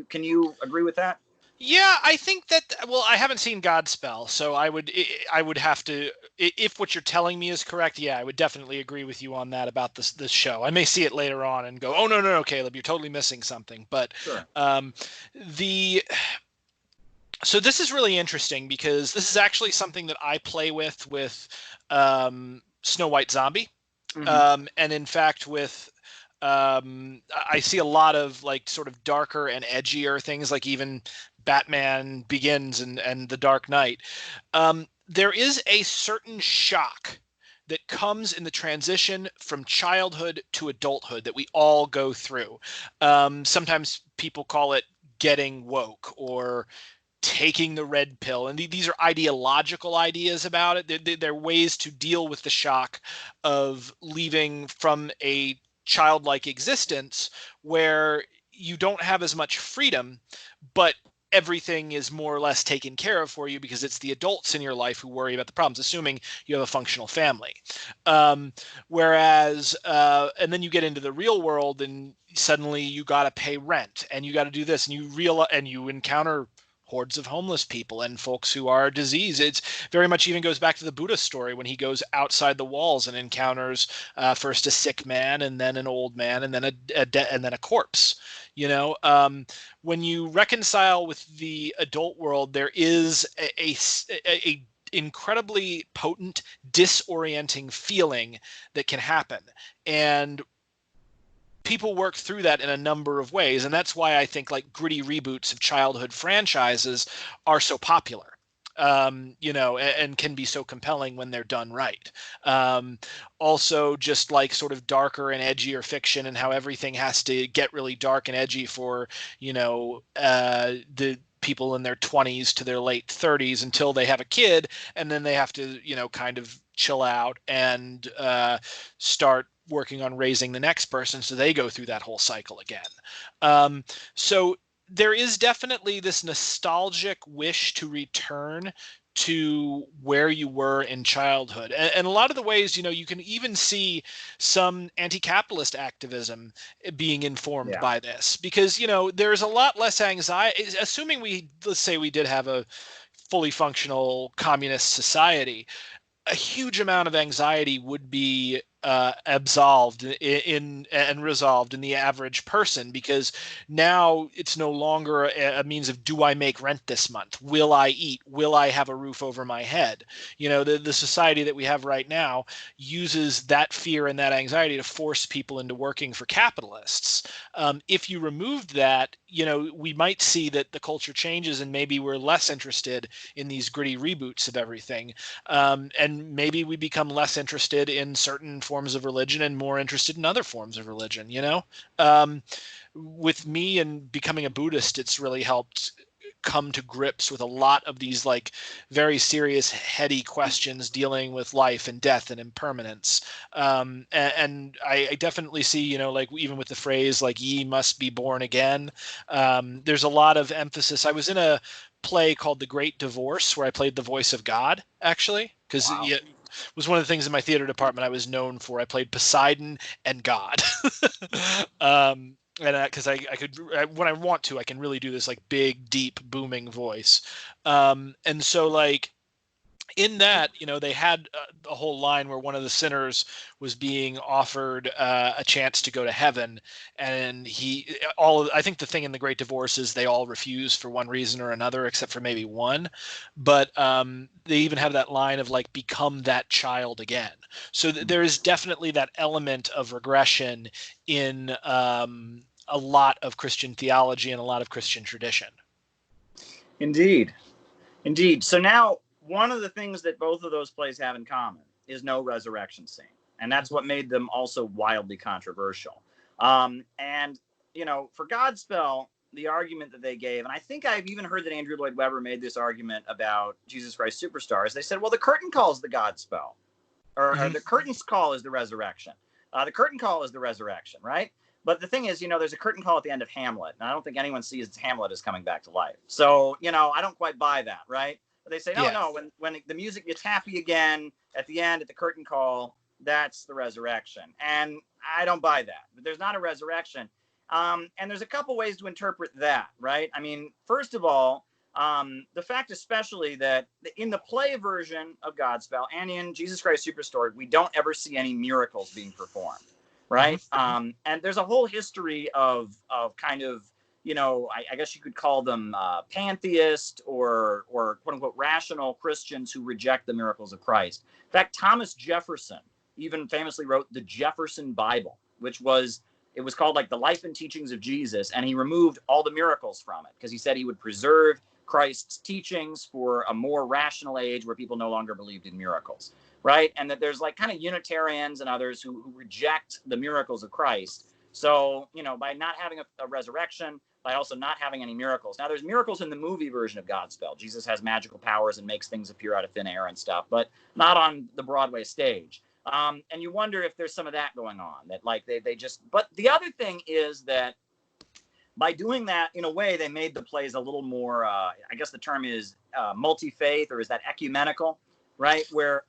Can you agree with that? Yeah, I think that, well, I haven't seen Godspell, so I would have to, if what you're telling me is correct, yeah, I would definitely agree with you on that about this show. I may see it later on and go, oh, no, no, no, Caleb, you're totally missing something. But Sure. um, the so this is really interesting because this is actually something that I play with Snow White Zombie. Hmm. And in fact, I see a lot of like sort of darker and edgier things, like even Batman Begins and The Dark Knight. There is a certain shock that comes in the transition from childhood to adulthood that we all go through. Sometimes people call it getting woke or taking the red pill, and these are ideological ideas about it. They're ways to deal with the shock of leaving from a childlike existence where you don't have as much freedom, but everything is more or less taken care of for you because it's the adults in your life who worry about the problems, assuming you have a functional family. um, and then you get into the real world and suddenly you got to pay rent and you got to do this, and you encounter hordes of homeless people and folks who are diseased. It's very much even goes back to the Buddha story when he goes outside the walls and encounters first a sick man and then an old man and then and then a corpse. When you reconcile with the adult world, there is a incredibly potent disorienting feeling that can happen, and people work through that in a number of ways, and that's why I think like gritty reboots of childhood franchises are so popular. And can be so compelling when they're done right. Also, just like sort of darker and edgier fiction, and how everything has to get really dark and edgy for the people in their 20s to their late 30s until they have a kid, and then they have to kind of chill out and start working on raising the next person, so they go through that whole cycle again. So there is definitely this nostalgic wish to return to where you were in childhood, and a lot of the ways, you can even see some anti-capitalist activism being informed Yeah. by this, because there's a lot less anxiety, assuming let's say we did have a fully functional communist society. A huge amount of anxiety would be absolved in and resolved in the average person, because now it's no longer a means of, do I make rent this month? Will I eat? Will I have a roof over my head? The society that we have right now uses that fear and that anxiety to force people into working for capitalists. If you removed that, we might see that the culture changes and maybe we're less interested in these gritty reboots of everything. And maybe we become less interested in certain forms of religion and more interested in other forms of religion. With me and becoming a Buddhist, it's really helped come to grips with a lot of these like very serious, heady questions dealing with life and death and impermanence. And I definitely see, like even with the phrase like "ye must be born again," there's a lot of emphasis. I was in a play called The Great Divorce where I played the voice of God, actually, because Wow. it was one of the things in my theater department I was known for. I played Poseidon and God. And because I could, when I want to, I can really do this like big, deep, booming voice. And so like in that, they had a whole line where one of the sinners was being offered a chance to go to heaven, and I think the thing in The Great Divorce is they all refuse for one reason or another, except for maybe one. But they even have that line of like, become that child again. So there is definitely that element of regression in a lot of Christian theology and a lot of Christian tradition. Indeed. Indeed. So now, one of the things that both of those plays have in common is no resurrection scene. And that's what made them also wildly controversial. And, for Godspell, the argument that they gave, and I think I've even heard that Andrew Lloyd Webber made this argument about Jesus Christ Superstar, is they said, well, the curtain call is the Godspell, or the curtain's call is the resurrection. The curtain call is the resurrection, right? But the thing is, there's a curtain call at the end of Hamlet, and I don't think anyone sees Hamlet as coming back to life. So, I don't quite buy that, right? But they say, no, Yeah. no, when the music gets happy again at the end, at the curtain call, that's the resurrection. And I don't buy that. But there's not a resurrection. And there's a couple ways to interpret that, right? I mean, first of all, The fact especially that in the play version of Godspell and in Jesus Christ Superstar, we don't ever see any miracles being performed, right? And there's a whole history of kind of, I guess you could call them pantheist or quote unquote rational Christians who reject the miracles of Christ. In fact, Thomas Jefferson even famously wrote the Jefferson Bible, which was called like the Life and Teachings of Jesus, and he removed all the miracles from it because he said he would preserve Christ's teachings for a more rational age where people no longer believed in miracles, right? And that there's like kind of Unitarians and others who reject the miracles of Christ. So, by not having a resurrection, by also not having any miracles. Now, there's miracles in the movie version of Godspell. Jesus has magical powers and makes things appear out of thin air and stuff, but not on the Broadway stage. And you wonder if there's some of that going on, that like they just, but the other thing is that by doing that, in a way, they made the plays a little more, I guess the term is multi-faith, or is that ecumenical, right? Where,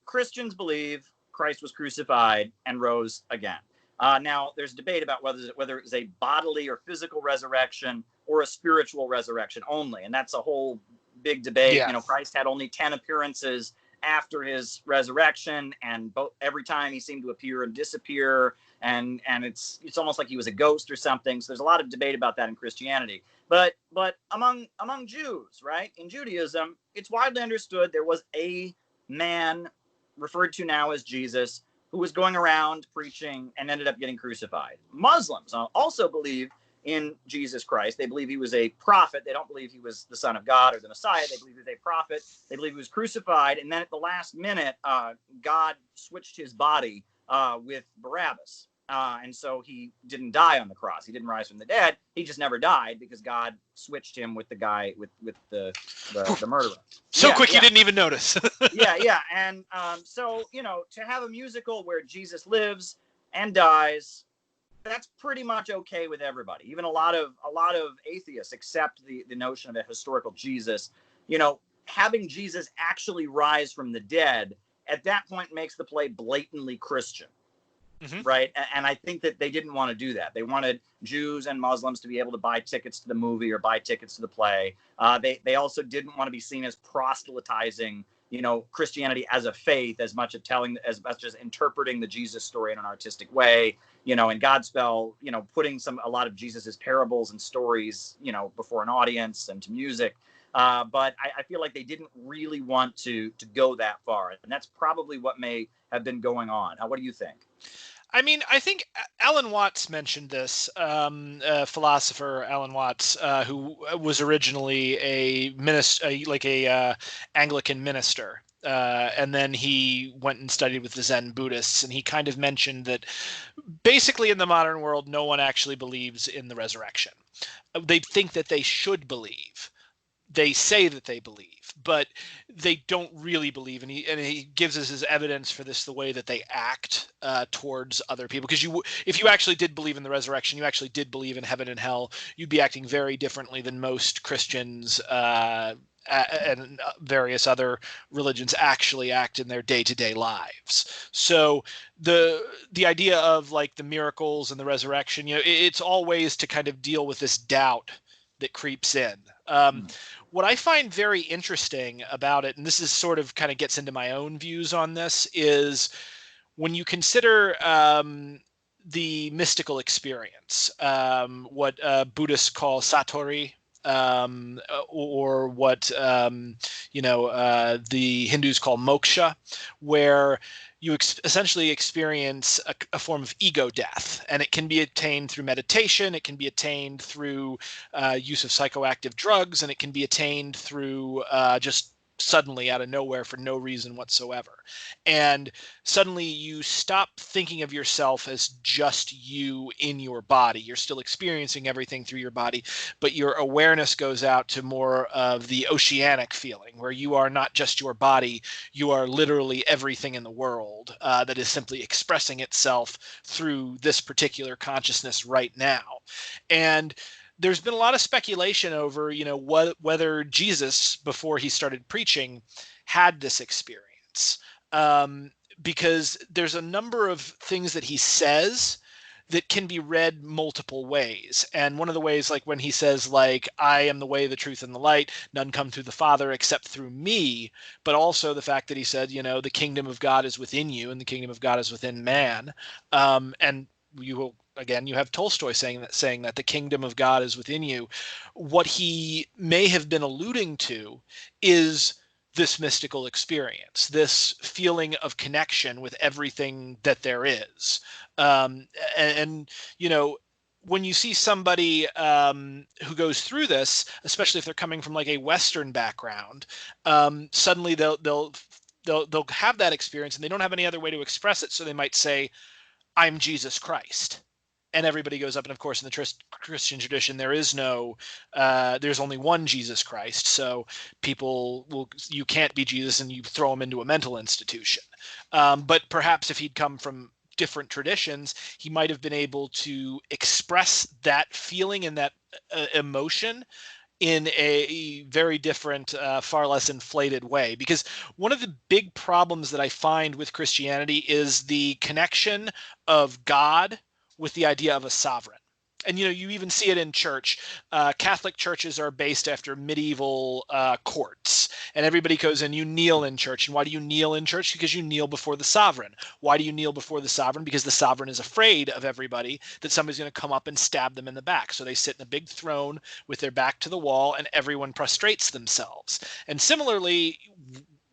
Christians believe Christ was crucified and rose again. Now, there's debate about whether it was a bodily or physical resurrection or a spiritual resurrection only. And that's a whole big debate. Yeah. Christ had only 10 appearances after his resurrection, and every time he seemed to appear and disappear, and it's almost like he was a ghost or something. So there's a lot of debate about that in Christianity. But among Jews, right, in Judaism, it's widely understood there was a man referred to now as Jesus who was going around preaching and ended up getting crucified. Muslims also believe in Jesus Christ. They believe he was a prophet. They don't believe he was the Son of God or the Messiah. They believe he was a prophet. They believe he was crucified. And then at the last minute, God switched his body with Barabbas. And so he didn't die on the cross. He didn't rise from the dead. He just never died because God switched him with the guy, with the murderer. So quick you didn't even notice. Yeah. And so, to have a musical where Jesus lives and dies, that's pretty much okay with everybody. Even a lot of atheists accept the notion of a historical Jesus. Having Jesus actually rise from the dead at that point makes the play blatantly Christian, right? And I think that they didn't want to do that. They wanted Jews and Muslims to be able to buy tickets to the movie or buy tickets to the play. They also didn't want to be seen as proselytizing Christianity as a faith, as much as interpreting the Jesus story in an artistic way, in Godspell, putting a lot of Jesus's parables and stories, before an audience and to music. But I feel like they didn't really want to go that far. And that's probably what may have been going on. What do you think? I mean, I think Alan Watts mentioned this, philosopher Alan Watts, who was originally a minister, like a Anglican minister, and then he went and studied with the Zen Buddhists, and he kind of mentioned that basically in the modern world, no one actually believes in the resurrection. They think that they should believe. They say that they believe, but they don't really believe. And he gives us his evidence for this, the way that they act towards other people. Because if you actually did believe in the resurrection, you actually did believe in heaven and hell, you'd be acting very differently than most Christians and various other religions actually act in their day-to-day lives. So the idea of like the miracles and the resurrection, it's all ways to kind of deal with this doubt that creeps in. What I find very interesting about it, and this is sort of kind of gets into my own views on this, is when you consider the mystical experience, what Buddhists call satori, or what the Hindus call moksha, where you essentially experience a form of ego death, and it can be attained through meditation, it can be attained through use of psychoactive drugs, and it can be attained through just suddenly out of nowhere for no reason whatsoever. And suddenly you stop thinking of yourself as just you in your body. You're still experiencing everything through your body, but your awareness goes out to more of the oceanic feeling, where you are not just your body, you are literally everything in the world that is simply expressing itself through this particular consciousness right now. And there's been a lot of speculation over, whether Jesus, before he started preaching, had this experience, because there's a number of things that he says that can be read multiple ways. And one of the ways, like when he says, like, I am the way, the truth, and the light, none come through the Father except through me, but also the fact that he said, the kingdom of God is within you and the kingdom of God is within man. And you have Tolstoy saying that the kingdom of God is within you. What he may have been alluding to is this mystical experience, this feeling of connection with everything that there is. And when you see somebody who goes through this, especially if they're coming from like a Western background, suddenly they'll have that experience and they don't have any other way to express it. So they might say, I'm Jesus Christ. And everybody goes up. And of course, in the Christian tradition, there's only one Jesus Christ. So you can't be Jesus and you throw him into a mental institution. But perhaps if he'd come from different traditions, he might have been able to express that feeling and that emotion in a very different, far less inflated way. Because one of the big problems that I find with Christianity is the connection of God with the idea of a sovereign. And, you even see it in church. Catholic churches are based after medieval courts. And everybody goes and you kneel in church. And why do you kneel in church? Because you kneel before the sovereign. Why do you kneel before the sovereign? Because the sovereign is afraid of everybody, that somebody's going to come up and stab them in the back. So they sit in a big throne with their back to the wall and everyone prostrates themselves. And similarly,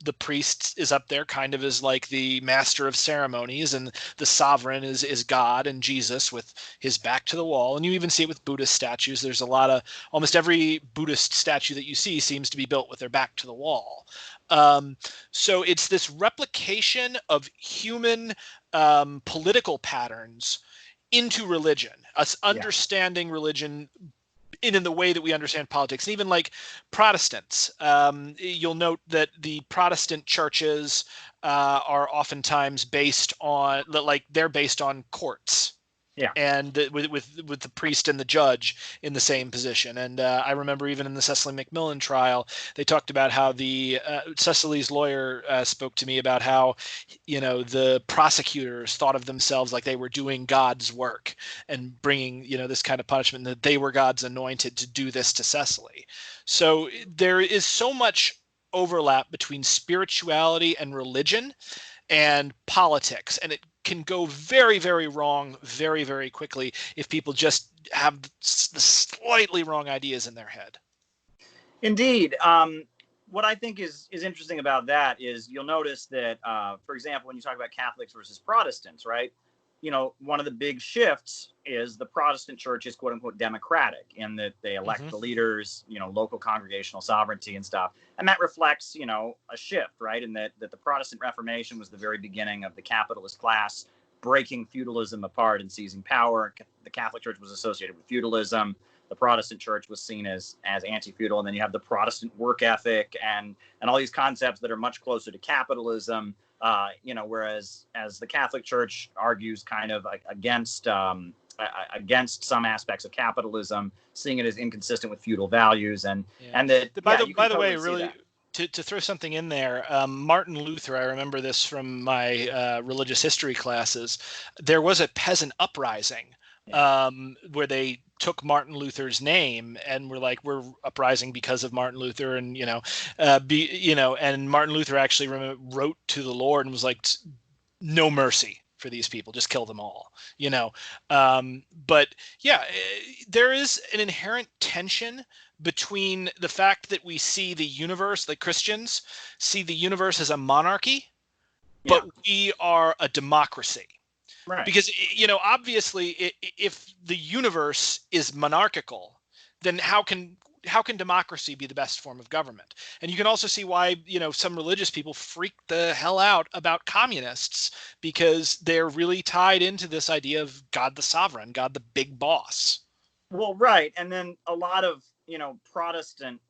the priest is up there kind of as like the master of ceremonies, and the sovereign is God and Jesus with his back to the wall. And you even see it with Buddhist statues. There's almost every Buddhist statue that you see seems to be built with their back to the wall. So it's this replication of human political patterns into religion, us understanding religion in the way that we understand politics. And even like Protestants, you'll note that the Protestant churches are oftentimes based on, like, they're based on courts. Yeah. And with the priest and the judge in the same position. And I remember even in the Cecily McMillan trial, they talked about how Cecily's lawyer spoke to me about how, the prosecutors thought of themselves like they were doing God's work and bringing, this kind of punishment, that they were God's anointed to do this to Cecily. So there is so much overlap between spirituality and religion and politics, and it can go very, very wrong very, very quickly if people just have the slightly wrong ideas in their head. Indeed. What I think is interesting about that is you'll notice that, for example, when you talk about Catholics versus Protestants, right? One of the big shifts is the Protestant church is quote unquote democratic in that they elect the leaders, local congregational sovereignty and stuff. And that reflects, a shift, right? And that the Protestant Reformation was the very beginning of the capitalist class breaking feudalism apart and seizing power. The Catholic Church was associated with feudalism. The Protestant church was seen as anti-feudal. And then you have the Protestant work ethic and all these concepts that are much closer to capitalism. Whereas as the Catholic Church argues kind of against some aspects of capitalism, seeing it as inconsistent with feudal values, and that. By the way, really, to throw something in there, Martin Luther, I remember this from my religious history classes. There was a peasant uprising where they took Martin Luther's name and were like, we're uprising because of Martin Luther, and and Martin Luther actually wrote to the Lord and was like, no mercy for these people, just kill them all. But yeah, there is an inherent tension between the fact that we see the universe, like Christians see the universe as a monarchy, but we are a democracy. Right. Because, obviously, if the universe is monarchical, then how can democracy be the best form of government? And you can also see why, some religious people freak the hell out about communists, because they're really tied into this idea of God the sovereign, God the big boss. Well, right. And then a lot of, Protestant,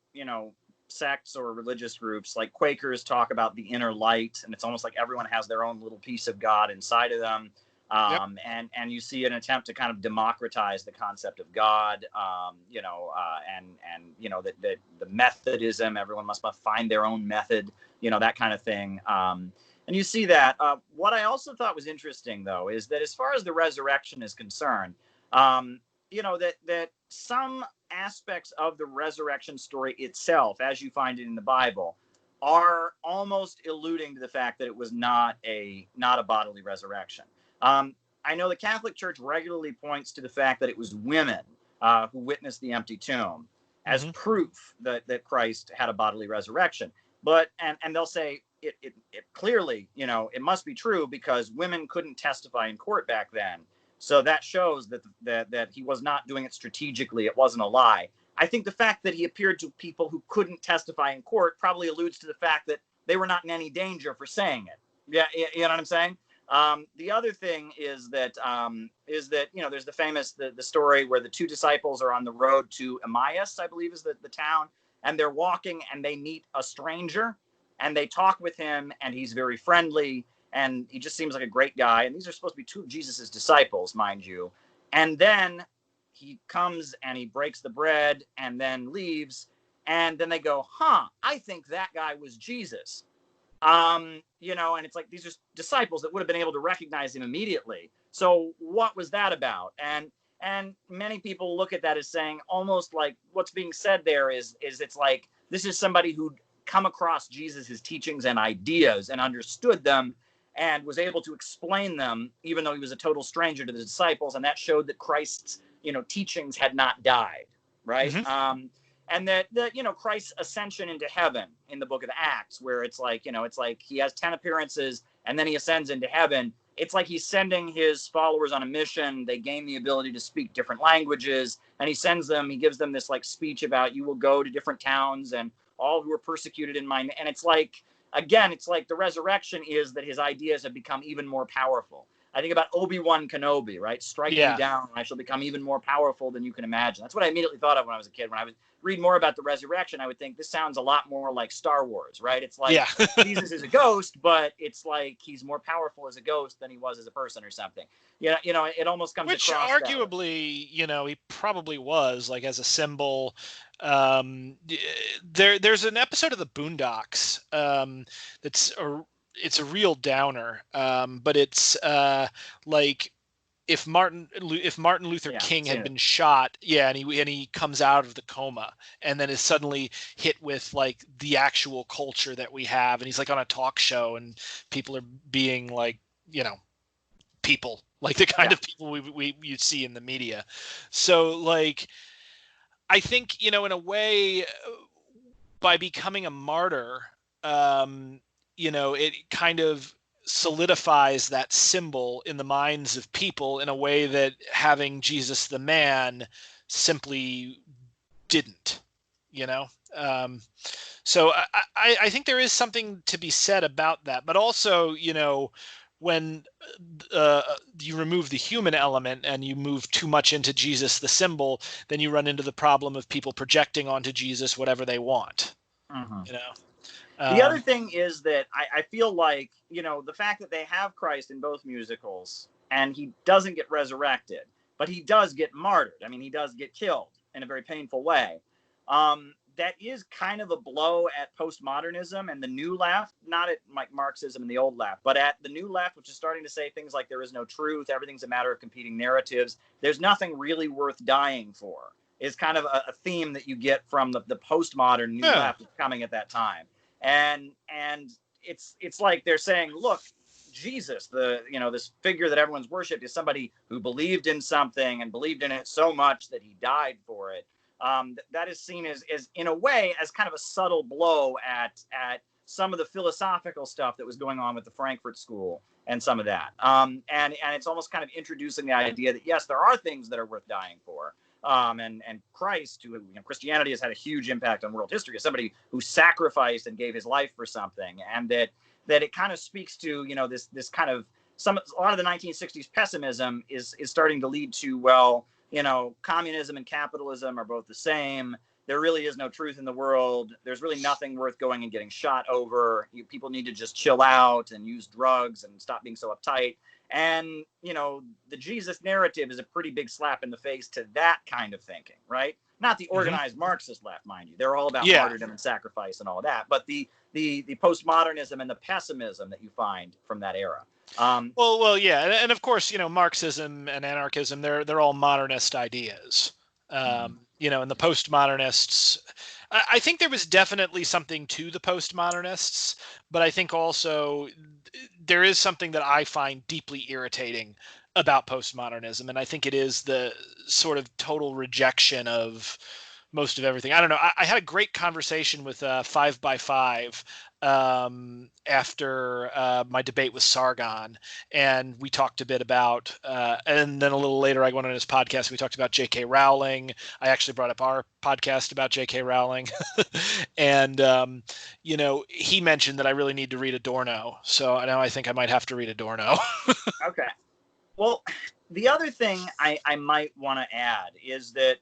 sects or religious groups like Quakers talk about the inner light, and it's almost like everyone has their own little piece of God inside of them. And you see an attempt to kind of democratize the concept of God, that the Methodism, everyone must find their own method, that kind of thing. And you see that. What I also thought was interesting, though, is that as far as the resurrection is concerned, that some aspects of the resurrection story itself, as you find it in the Bible, are almost alluding to the fact that it was not a bodily resurrection. I know the Catholic Church regularly points to the fact that it was women who witnessed the empty tomb as proof that Christ had a bodily resurrection. But and they'll say it clearly, it must be true because women couldn't testify in court back then. So that shows that he was not doing it strategically. It wasn't a lie. I think the fact that he appeared to people who couldn't testify in court probably alludes to the fact that they were not in any danger for saying it. Yeah, you know what I'm saying? The other thing is that there's the famous the story where the two disciples are on the road to Emmaus, I believe is the town, and they're walking and they meet a stranger and they talk with him and he's very friendly and he just seems like a great guy. And these are supposed to be two of Jesus's disciples, mind you. And then he comes and he breaks the bread and then leaves. And then they go, I think that guy was Jesus. And it's like these are disciples that would have been able to recognize him immediately. So what was that about? And many people look at that as saying almost like what's being said there is it's like this is somebody who'd come across Jesus's teachings and ideas and understood them and was able to explain them, even though he was a total stranger to the disciples. And that showed that Christ's, teachings had not died, right? And that Christ's ascension into heaven in the book of Acts, where it's like he has 10 appearances and then he ascends into heaven. It's like he's sending his followers on a mission. They gain the ability to speak different languages, and he gives them this like speech about you will go to different towns and all who are persecuted in my name. And it's like, again, it's like the resurrection is that his ideas have become even more powerful. I think about Obi-Wan Kenobi, right? Strike me down and I shall become even more powerful than you can imagine. That's what I immediately thought of when I was a kid. When I would read more about the resurrection, I would think this sounds a lot more like Star Wars, right? It's like Jesus is a ghost, but it's like he's more powerful as a ghost than he was as a person or something. It almost comes across arguably, he probably was, like, as a symbol. There's an episode of the Boondocks it's a real downer, but it's like if Martin Luther King had been shot, and he comes out of the coma and then is suddenly hit with like the actual culture that we have, and he's like on a talk show and people are being like, people like the kind of people you see in the media. So like, I think, in a way, by becoming a martyr, it kind of solidifies that symbol in the minds of people in a way that having Jesus the man simply didn't, So I think there is something to be said about that. But also, when you remove the human element and you move too much into Jesus the symbol, then you run into the problem of people projecting onto Jesus whatever they want. The other thing is that I feel like, the fact that they have Christ in both musicals and he doesn't get resurrected, but he does get martyred. I mean, he does get killed in a very painful way. That is kind of a blow at postmodernism and the new left, not at like Marxism and the old left, but at the new left, which is starting to say things like there is no truth, everything's a matter of competing narratives. There's nothing really worth dying for, is kind of a theme that you get from the postmodern new left coming at that time. And it's like they're saying, look, Jesus, this figure that everyone's worshipped, is somebody who believed in something and believed in it so much that he died for it. That is seen as in a way as kind of a subtle blow at some of the philosophical stuff that was going on with the Frankfurt School and some of that. And it's almost kind of introducing the idea that yes, there are things that are worth dying for. And Christ, who Christianity has had a huge impact on world history, as somebody who sacrificed and gave his life for something, and that it kind of speaks to this kind of a lot of the 1960s pessimism is starting to lead to communism and capitalism are both the same. There really is no truth in the world. There's really nothing worth going and getting shot over. People need to just chill out and use drugs and stop being so uptight. And, the Jesus narrative is a pretty big slap in the face to that kind of thinking, right? Not the organized Marxist left, mind you. They're all about martyrdom and sacrifice and all of that. But the the postmodernism and the pessimism that you find from that era. Well, yeah, and of course, Marxism and anarchism, they're all modernist ideas. And the postmodernists, I think there was definitely something to the postmodernists, but I think also there is something that I find deeply irritating about postmodernism, and I think it is the sort of total rejection of most of everything. I don't know. I had a great conversation with 5x5 after my debate with Sargon, and we talked a bit about, and then a little later I went on his podcast. We talked about J.K. Rowling. I actually brought up our podcast about J.K. Rowling, and he mentioned that I really need to read Adorno. So now I think I might have to read Adorno. Okay. Well, the other thing I might want to add is that,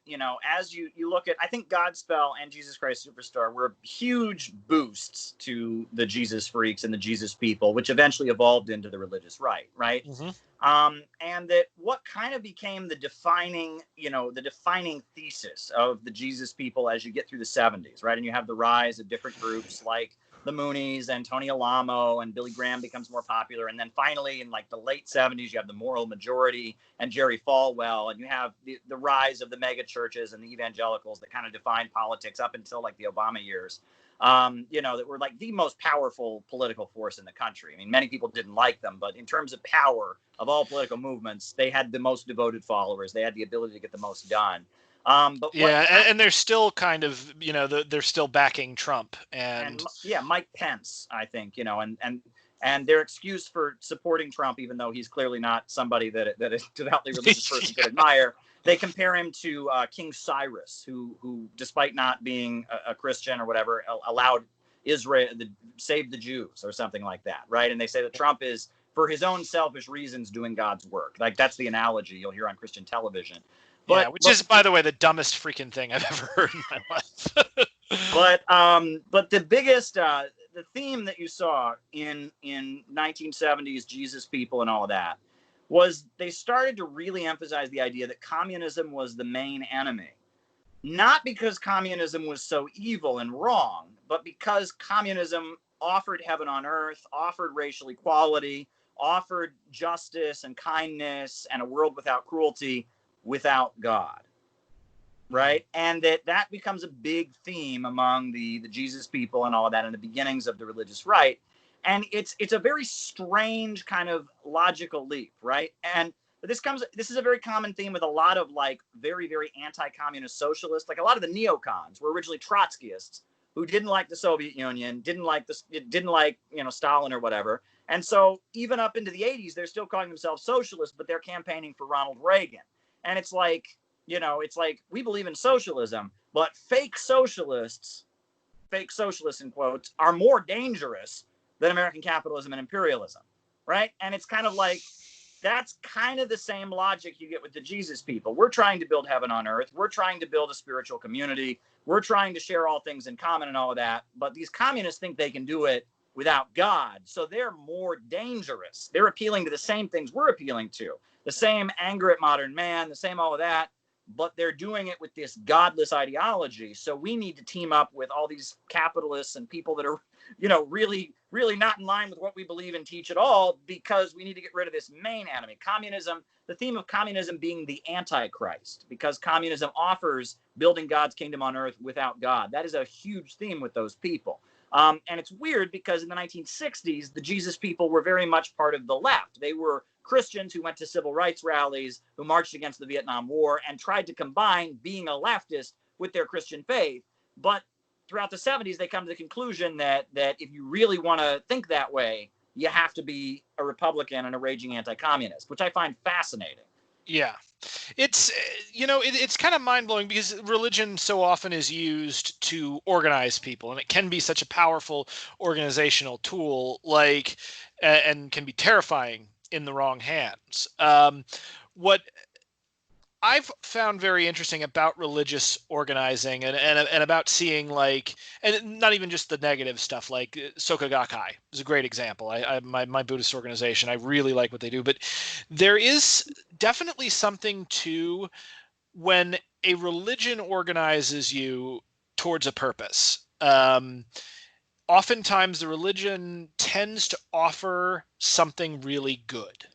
as you look at, I think Godspell and Jesus Christ Superstar were huge boosts to the Jesus freaks and the Jesus people, which eventually evolved into the religious right, right? Mm-hmm. And that what kind of became the defining thesis of the Jesus people as you get through the 70s, right? And you have the rise of different groups like the Moonies and Tony Alamo, and Billy Graham becomes more popular. And then finally in like the late 70s, you have the Moral Majority and Jerry Falwell, and you have the rise of the mega churches and the evangelicals that kind of defined politics up until like the Obama years, that were like the most powerful political force in the country. I mean, many people didn't like them, but in terms of power of all political movements, they had the most devoted followers. They had the ability to get the most done. And they're still kind of, they're still backing Trump and Mike Pence, I think, and their excuse for supporting Trump, even though he's clearly not somebody that a devoutly religious person could admire, they compare him to King Cyrus, who despite not being a Christian or whatever, allowed Israel saved the Jews or something like that, right? And they say that Trump is, for his own selfish reasons, doing God's work. Like that's the analogy you'll hear on Christian television. Which is, by the way, the dumbest freaking thing I've ever heard in my life. But the biggest, the theme that you saw in 1970s Jesus people and all of that was they started to really emphasize the idea that communism was the main enemy. Not because communism was so evil and wrong, but because communism offered heaven on earth, offered racial equality, offered justice and kindness and a world without cruelty, without God, right? And that becomes a big theme among the Jesus people and all of that in the beginnings of the religious right. And it's a very strange kind of logical leap, right? And this is a very common theme with a lot of like very, very anti-communist socialists. Like a lot of the neocons were originally Trotskyists who didn't like the Soviet Union, didn't like Stalin or whatever. And so even up into the 80s, they're still calling themselves socialists, but they're campaigning for Ronald Reagan. And it's like we believe in socialism, but fake socialists in quotes, are more dangerous than American capitalism and imperialism, right? And it's kind of like, that's kind of the same logic you get with the Jesus people. We're trying to build heaven on earth. We're trying to build a spiritual community. We're trying to share all things in common and all of that. But these communists think they can do it without God. So they're more dangerous. They're appealing to the same things we're appealing to. The same anger at modern man, the same all of that, but they're doing it with this godless ideology. So we need to team up with all these capitalists and people that are, really, really not in line with what we believe and teach at all, because we need to get rid of this main enemy, communism, the theme of communism being the Antichrist, because communism offers building God's kingdom on earth without God. That is a huge theme with those people. And it's weird because in the 1960s, the Jesus people were very much part of the left. They were Christians who went to civil rights rallies, who marched against the Vietnam War, and tried to combine being a leftist with their Christian faith. But throughout the 70s, they come to the conclusion that if you really want to think that way, you have to be a Republican and a raging anti-communist, which I find fascinating. Yeah. It's, it's kind of mind-blowing because religion so often is used to organize people, and it can be such a powerful organizational tool, and can be terrifying in the wrong hands. What I've found very interesting about religious organizing and about seeing and not even just the negative stuff, like Soka Gakkai is a great example. My Buddhist organization, I really like what they do, but there is definitely something to when a religion organizes you towards a purpose. oftentimes the religion tends to offer something really good,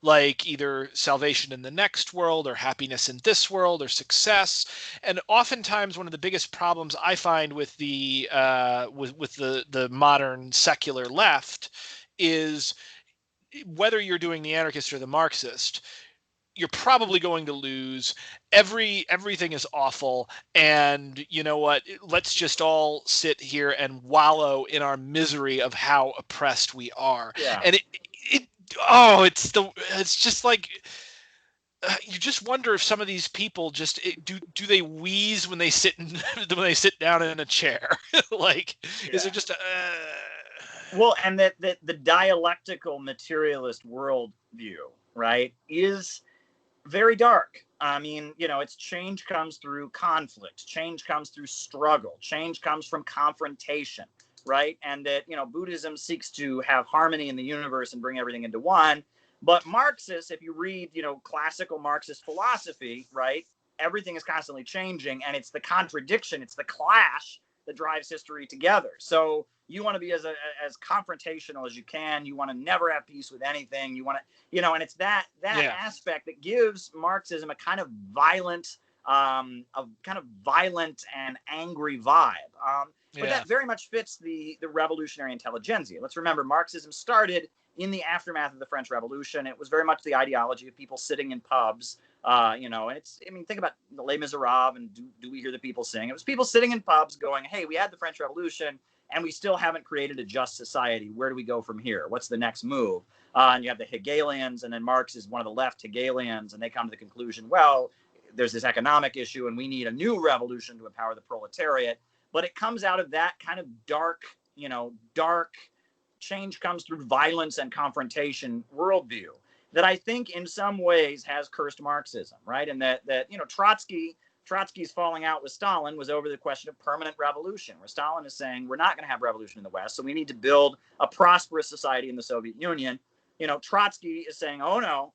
like either salvation in the next world or happiness in this world or success. And oftentimes one of the biggest problems I find with the the modern secular left is whether you're doing the anarchist or the Marxist, you're probably going to lose. Everything is awful, and you know what, let's just all sit here and wallow in our misery of how oppressed we are. Yeah. And it oh, it's just like, you just wonder if some of these people just do they wheeze when they sit when they sit down in a chair. Like, is there just a well, and that the dialectical materialist worldview, right, is very dark. I mean, it's change comes through conflict, change comes through struggle, change comes from confrontation, right? And that, Buddhism seeks to have harmony in the universe and bring everything into one. But Marxists, if you read, classical Marxist philosophy, right, everything is constantly changing, and it's the contradiction, it's the clash that drives history together. So you want to be as confrontational as you can. You want to never have peace with anything. You want to, and it's that aspect that gives Marxism a kind of violent, and angry vibe. But that very much fits the revolutionary intelligentsia. Let's remember, Marxism started in the aftermath of the French Revolution. It was very much the ideology of people sitting in pubs. And think about the Les Miserables and do we hear the people sing? It was people sitting in pubs going, hey, we had the French Revolution and we still haven't created a just society. Where do we go from here? What's the next move? And you have the Hegelians, and then Marx is one of the left Hegelians, and they come to the conclusion, well, there's this economic issue and we need a new revolution to empower the proletariat. But it comes out of that kind of dark change comes through violence and confrontation worldview that I think in some ways has cursed Marxism, right? And that Trotsky's falling out with Stalin was over the question of permanent revolution, where Stalin is saying we're not going to have revolution in the West, so we need to build a prosperous society in the Soviet Union. Trotsky is saying, oh no,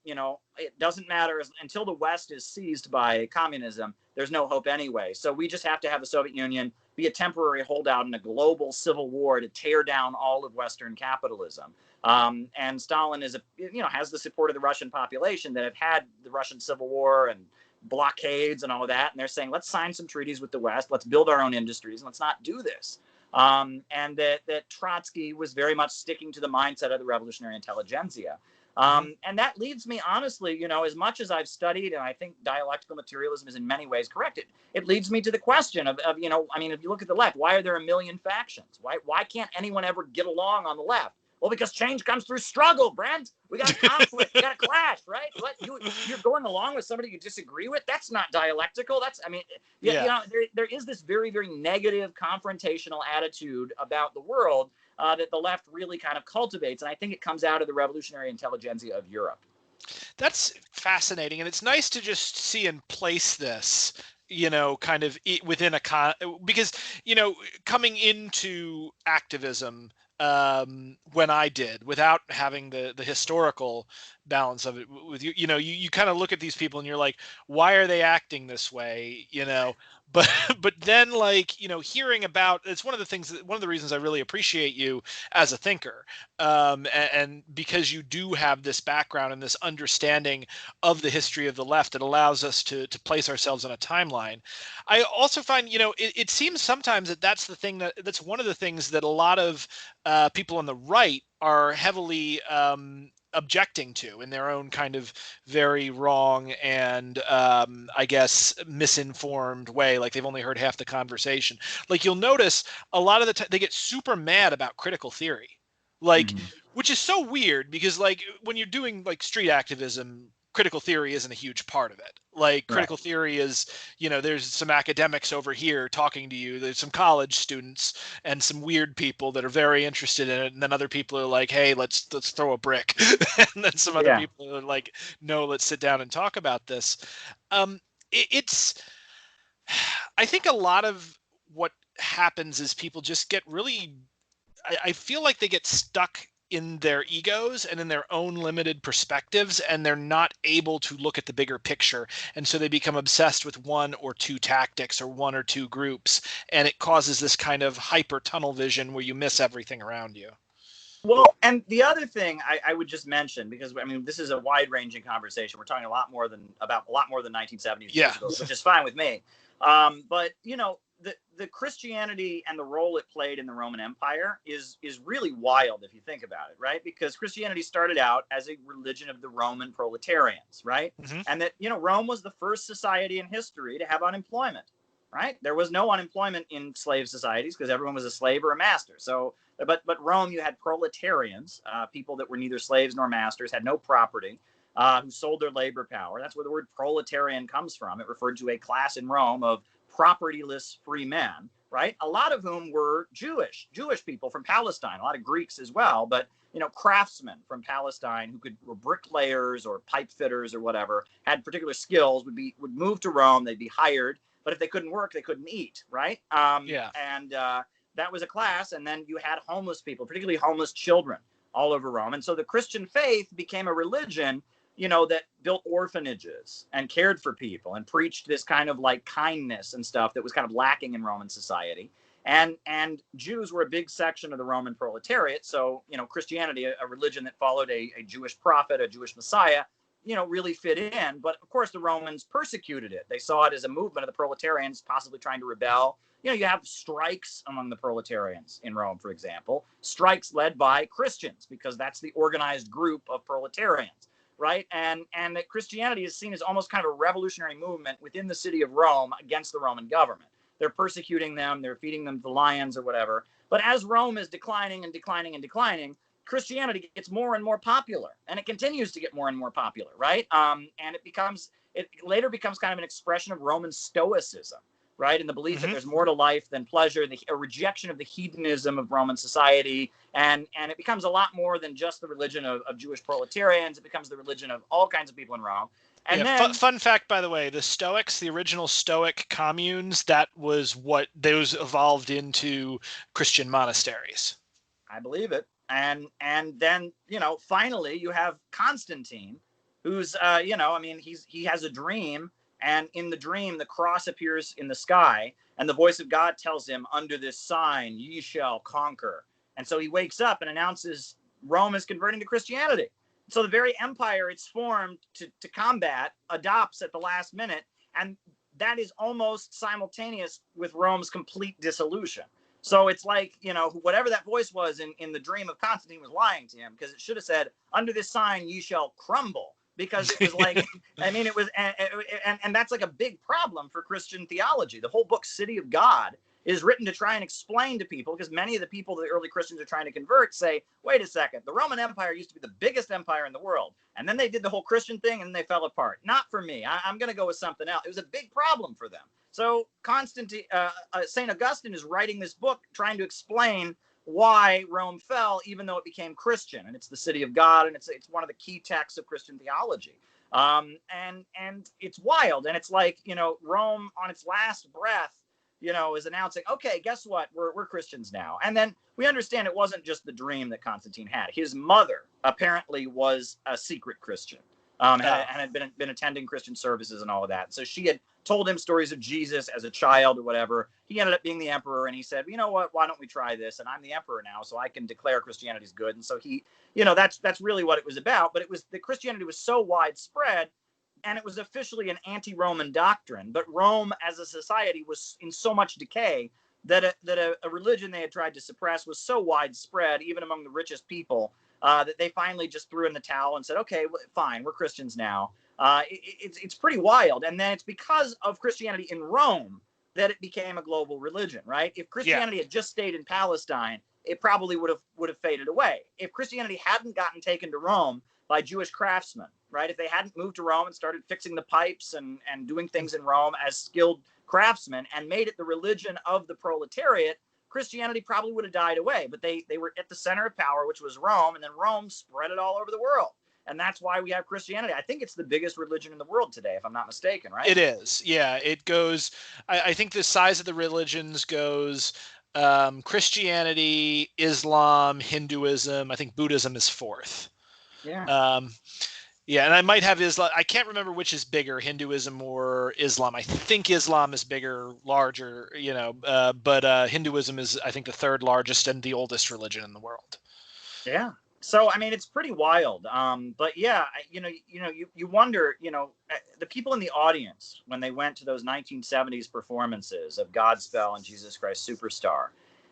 it doesn't matter until the West is seized by communism. There's no hope anyway. So we just have to have the Soviet Union be a temporary holdout in a global civil war to tear down all of Western capitalism. And Stalin has the support of the Russian population that have had the Russian Civil War and blockades and all of that. And they're saying, let's sign some treaties with the West. Let's build our own industries and let's not do this. And that Trotsky was very much sticking to the mindset of the revolutionary intelligentsia. And that leads me, honestly, as much as I've studied, and I think dialectical materialism is in many ways correct, it leads me to the question of if you look at the left, why are there a million factions? Why can't anyone ever get along on the left? Well, because change comes through struggle, Brent. We got conflict, we got a clash, right? What you're going along with somebody you disagree with? That's not dialectical. There is this very, very negative confrontational attitude about the world that the left really kind of cultivates, and I think it comes out of the revolutionary intelligentsia of Europe. That's fascinating, and it's nice to just see and place this, kind of within because coming into activism, when I did, without having the historical balance of it with you kind of look at these people and you're like, why are they acting this way? But then, hearing about, it's one of the reasons I really appreciate you as a thinker, and because you do have this background and this understanding of the history of the left that allows us to place ourselves on a timeline. I also find, it seems sometimes that's one of the things that a lot of people on the right are heavily objecting to in their own kind of very wrong and I guess misinformed way. Like they've only heard half the conversation. Like you'll notice a lot of the time they get super mad about critical theory, which is so weird because when you're doing street activism, critical theory isn't a huge part of it. Critical theory is, there's some academics over here talking to you. There's some college students and some weird people that are very interested in it. And then other people are like, hey, let's throw a brick. And then some other people are like, no, let's sit down and talk about this. I think a lot of what happens is people just get really, I feel like they get stuck in their egos and in their own limited perspectives, and they're not able to look at the bigger picture. And so they become obsessed with one or two tactics or one or two groups, and it causes this kind of hyper tunnel vision where you miss everything around you. Well, and the other thing I would just mention, because I mean, this is a wide-ranging conversation. We're talking a lot more than 1970s, Yeah. which is fine with me. But you know, the Christianity and the role it played in the Roman Empire is really wild if you think about it, right? Because Christianity started out as a religion of the Roman proletarians, right? Mm-hmm. And that, you know, Rome was the first society in history to have unemployment, right? There was no unemployment in slave societies because everyone was a slave or a master. So, but Rome, you had proletarians, people that were neither slaves nor masters, had no property, who sold their labor power. That's where the word proletarian comes from. It referred to a class in Rome of propertyless free men, right? A lot of whom were Jewish people from Palestine, a lot of Greeks as well, but you know, craftsmen from Palestine who were bricklayers or pipe fitters or whatever, had particular skills, would move to Rome. They'd be hired, but if they couldn't work, they couldn't eat, right? And that was a class. And then you had homeless people, particularly homeless children, all over Rome. And so the Christian faith became a religion, you know, that built orphanages and cared for people and preached this kind of like kindness and stuff that was kind of lacking in Roman society. And Jews were a big section of the Roman proletariat. So, you know, Christianity, a religion that followed a Jewish prophet, a Jewish Messiah, you know, really fit in. But of course, the Romans persecuted it. They saw it as a movement of the proletarians possibly trying to rebel. You know, you have strikes among the proletarians in Rome, for example, strikes led by Christians, because that's the organized group of proletarians, right? And that Christianity is seen as almost kind of a revolutionary movement within the city of Rome against the Roman government. They're persecuting them, they're feeding them to lions or whatever. But as Rome is declining and declining and declining, Christianity gets more and more popular, and it continues to get more and more popular, right? And it later becomes kind of an expression of Roman Stoicism, right? And the belief that there's more to life than pleasure, a rejection of the hedonism of Roman society, and it becomes a lot more than just the religion of Jewish proletarians. It becomes the religion of all kinds of people in Rome. And then, fun fact, by the way, the Stoics, the original Stoic communes, that was what those evolved into Christian monasteries. I believe it. And then, you know, finally you have Constantine, who's you know, I mean, he has a dream, and in the dream the cross appears in the sky, and the voice of God tells him, "Under this sign ye shall conquer." And so he wakes up and announces Rome is converting to Christianity. So the very empire it's formed to combat adopts at the last minute, and that is almost simultaneous with Rome's complete dissolution. So it's like, you know, whatever that voice was in the dream of Constantine was lying to him, because it should have said, "Under this sign ye shall crumble," because it was like, I mean, it was, and that's like a big problem for Christian theology. The whole book, City of God, is written to try and explain to people, because many of the people that the early Christians are trying to convert say, wait a second, the Roman Empire used to be the biggest empire in the world, and then they did the whole Christian thing and they fell apart. Not for me. I'm going to go with something else. It was a big problem for them. So St. Augustine is writing this book trying to explain why Rome fell, even though it became Christian, and it's the City of God, and it's one of the key texts of Christian theology. And it's wild, and it's like, you know, Rome on its last breath, you know, is announcing, okay, guess what? We're Christians now. And then we understand it wasn't just the dream that Constantine had. His mother apparently was a secret Christian, and had been attending Christian services and all of that. So she had told him stories of Jesus as a child or whatever. He ended up being the emperor, and he said, you know what, why don't we try this? And I'm the emperor now, so I can declare Christianity is good. And so he, you know, that's really what it was about. But it was, the Christianity was so widespread, and it was officially an anti-Roman doctrine. But Rome as a society was in so much decay that a religion they had tried to suppress was so widespread, even among the richest people, that they finally just threw in the towel and said, okay, fine, we're Christians now. It's pretty wild. And then it's because of Christianity in Rome that it became a global religion, right? If Christianity had just stayed in Palestine, it probably would have faded away. If Christianity hadn't gotten taken to Rome by Jewish craftsmen, right? If they hadn't moved to Rome and started fixing the pipes and doing things in Rome as skilled craftsmen and made it the religion of the proletariat, Christianity probably would have died away. But they were at the center of power, which was Rome, and then Rome spread it all over the world. And that's why we have Christianity. I think it's the biggest religion in the world today, if I'm not mistaken, right? It is. Yeah, it goes, I think the size of the religions goes Christianity, Islam, Hinduism. I think Buddhism is fourth. Yeah. Yeah, and I might have Islam. I can't remember which is bigger, Hinduism or Islam. I think Islam is bigger, larger, but Hinduism is, I think, the third largest and the oldest religion in the world. Yeah. So I mean, it's pretty wild. But yeah, you wonder, the people in the audience when they went to those 1970s performances of Godspell and Jesus Christ Superstar,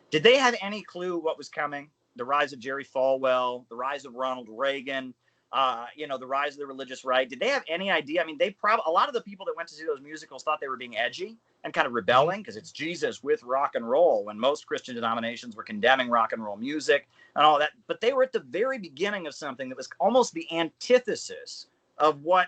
did they have any clue what was coming? The rise of Jerry Falwell, the rise of Ronald Reagan, the rise of the religious right. Did they have any idea? I mean, a lot of the people that went to see those musicals thought they were being edgy and kind of rebelling because it's Jesus with rock and roll, when most Christian denominations were condemning rock and roll music and all that. But they were at the very beginning of something that was almost the antithesis of what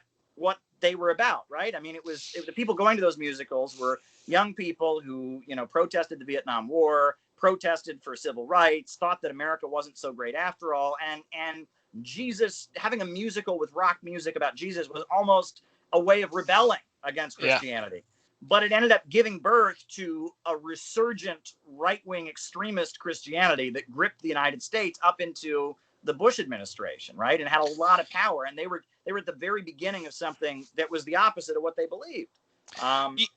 they were about, right? I mean, the people going to those musicals were young people who, protested the Vietnam War, protested for civil rights, thought that America wasn't so great after all, and Jesus, having a musical with rock music about Jesus, was almost a way of rebelling against Christianity. Yeah. But it ended up giving birth to a resurgent right-wing extremist Christianity that gripped the United States up into the Bush administration, right? And had a lot of power. And they were at the very beginning of something that was the opposite of what they believed.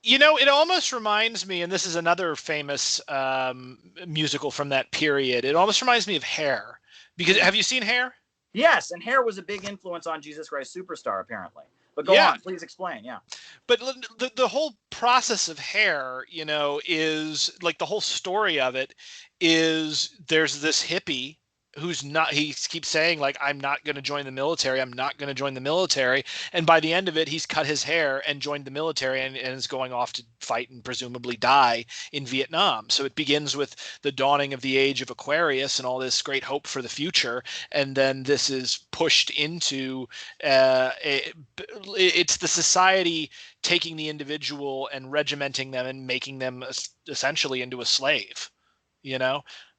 It almost reminds me, and this is another famous musical from that period, it almost reminds me of Hair. Because have you seen Hair? Yes, and Hair was a big influence on Jesus Christ Superstar, apparently. But go on, please explain. Yeah. But the whole process of Hair, is like, the whole story of it is there's this hippie who's not, he keeps saying, like, I'm not going to join the military. I'm not going to join the military. And by the end of it, he's cut his hair and joined the military and is going off to fight and presumably die in Vietnam. So it begins with the dawning of the age of Aquarius and all this great hope for the future. And then this is pushed into, it's the society taking the individual and regimenting them and making them essentially into a slave,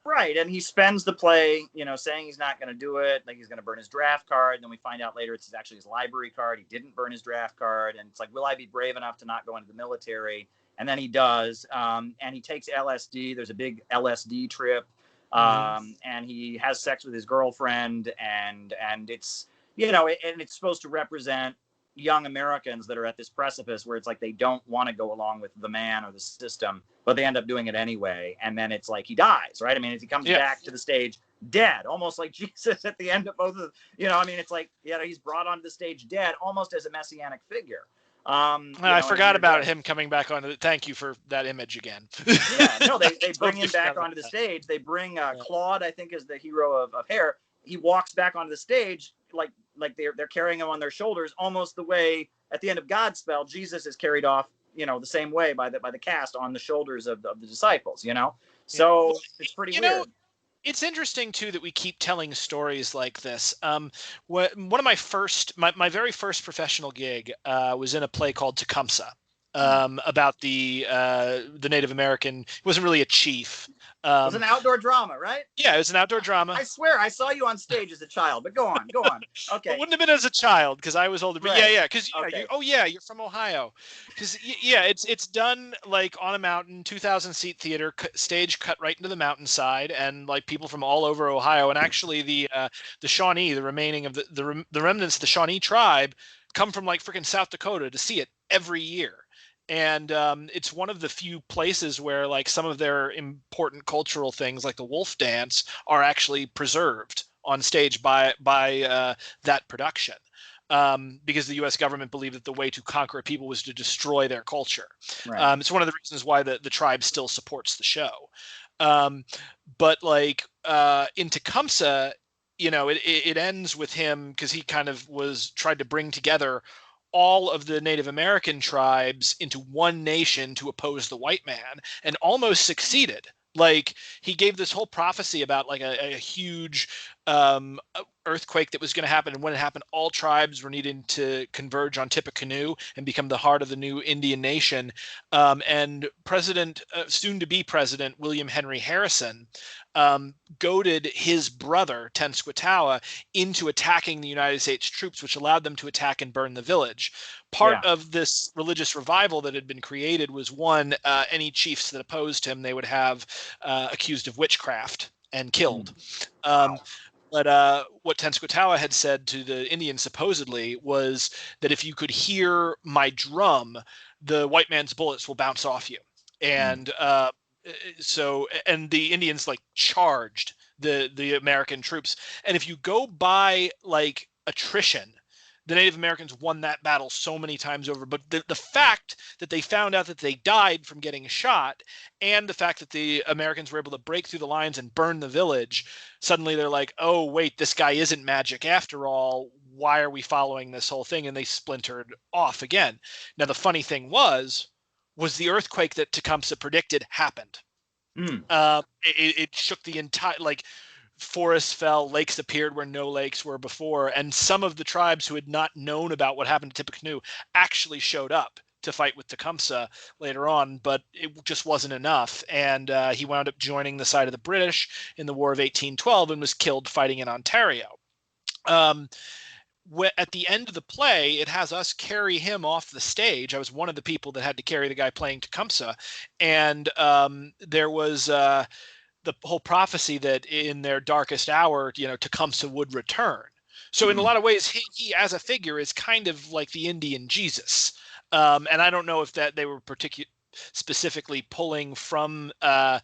Right, and he spends the play, saying he's not going to do it, like he's going to burn his draft card. And then we find out later it's actually his library card. He didn't burn his draft card, and it's like, will I be brave enough to not go into the military? And then he does, and he takes LSD. There's a big LSD trip, and he has sex with his girlfriend, and it's and it's supposed to represent young Americans that are at this precipice where it's like they don't want to go along with the man or the system, but they end up doing it anyway. And then it's like he dies, right? I mean, as he comes back to the stage dead, almost like Jesus at the end of both of, it's like, he's brought onto the stage dead, almost as a messianic figure. I forgot about him coming back on. Thank you for that image again. They bring him back onto the stage. They bring Claude, I think, is the hero of Hair. He walks back onto the stage like they're carrying him on their shoulders, almost the way at the end of Godspell Jesus is carried off, the same way by the cast on the shoulders of the disciples. So it's pretty weird. It's interesting too that we keep telling stories like this. One of my very first professional gig was in a play called Tecumseh, about the Native American. He wasn't really a chief. It was an outdoor drama, right? Yeah, it was an outdoor drama. I swear, I saw you on stage as a child, but go on. Okay. It wouldn't have been as a child because I was older, but right. yeah, because you're from Ohio. Because it's done like on a mountain, 2,000-seat theater, stage cut right into the mountainside, and like people from all over Ohio, and actually the Shawnee, the remaining of the remnants of the Shawnee tribe, come from like freaking South Dakota to see it every year. And it's one of the few places where like some of their important cultural things, like the wolf dance, are actually preserved on stage by that production, because the U.S. government believed that the way to conquer a people was to destroy their culture. Right. It's one of the reasons why the tribe still supports the show. But like in Tecumseh, it ends with him because he kind of tried to bring together all of the Native American tribes into one nation to oppose the white man, and almost succeeded. Like, he gave this whole prophecy about like a huge earthquake that was going to happen. And when it happened, all tribes were needing to converge on Tippecanoe and become the heart of the new Indian nation. And soon-to-be President William Henry Harrison goaded his brother, Tenskwatawa, into attacking the United States troops, which allowed them to attack and burn the village. Part of this religious revival that had been created was, one, any chiefs that opposed him, they would have accused of witchcraft and killed. But what Tenskwatawa had said to the Indians supposedly was that if you could hear my drum, the white man's bullets will bounce off you. And and the Indians like charged the American troops. And if you go by like attrition, the Native Americans won that battle so many times over. But the fact that they found out that they died from getting shot, and the fact that the Americans were able to break through the lines and burn the village, suddenly they're like, oh, wait, this guy isn't magic after all. Why are we following this whole thing? And they splintered off again. Now, the funny thing was the earthquake that Tecumseh predicted happened. It shook the entire, like, forests fell, lakes appeared where no lakes were before, and some of the tribes who had not known about what happened to Tippecanoe actually showed up to fight with Tecumseh later on, but it just wasn't enough, and he wound up joining the side of the British in the War of 1812 and was killed fighting in Ontario. At the end of the play, it has us carry him off the stage. I was one of the people that had to carry the guy playing Tecumseh, and there was the whole prophecy that in their darkest hour, Tecumseh would return. So in a lot of ways, he as a figure is kind of like the Indian Jesus. And I don't know if that they were specifically pulling from that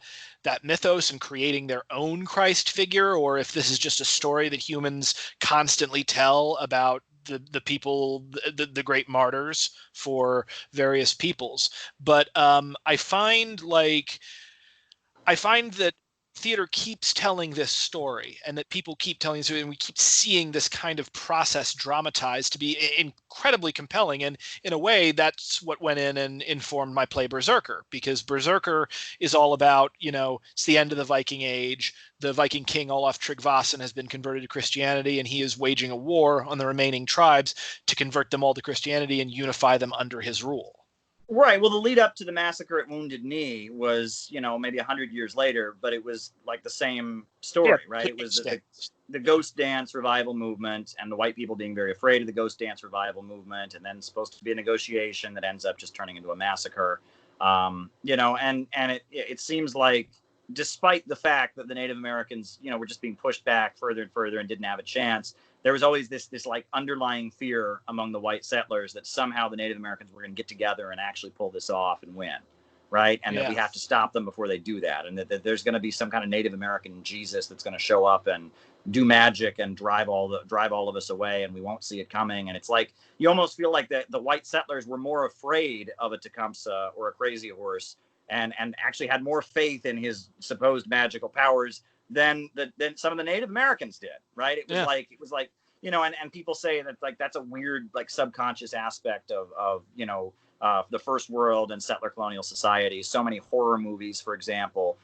mythos and creating their own Christ figure, or if this is just a story that humans constantly tell about the people, the great martyrs for various peoples. But I find that theater keeps telling this story, and that people keep telling it, and we keep seeing this kind of process dramatized to be incredibly compelling. And in a way, that's what went in and informed my play Berserker, because Berserker is all about, it's the end of the Viking Age. The Viking king Olaf Tryggvason has been converted to Christianity, and he is waging a war on the remaining tribes to convert them all to Christianity and unify them under his rule. Right. Well, the lead up to the massacre at Wounded Knee was, maybe 100 years later, but it was like the same story, right? It was the ghost dance revival movement, and the white people being very afraid of the ghost dance revival movement, and then supposed to be a negotiation that ends up just turning into a massacre. And it seems like, despite the fact that the Native Americans, were just being pushed back further and further and didn't have a chance, there was always this like underlying fear among the white settlers that somehow the Native Americans were going to get together and actually pull this off and win, right? And that we have to stop them before they do that, and that there's going to be some kind of Native American Jesus that's going to show up and do magic and drive all of us away, and we won't see it coming. And it's like you almost feel like the white settlers were more afraid of a Tecumseh or a Crazy Horse, and actually had more faith in his supposed magical powers than some of the Native Americans did, right? It was like, and people say that like that's a weird like subconscious aspect of the first world and settler colonial society. So many horror movies, for example,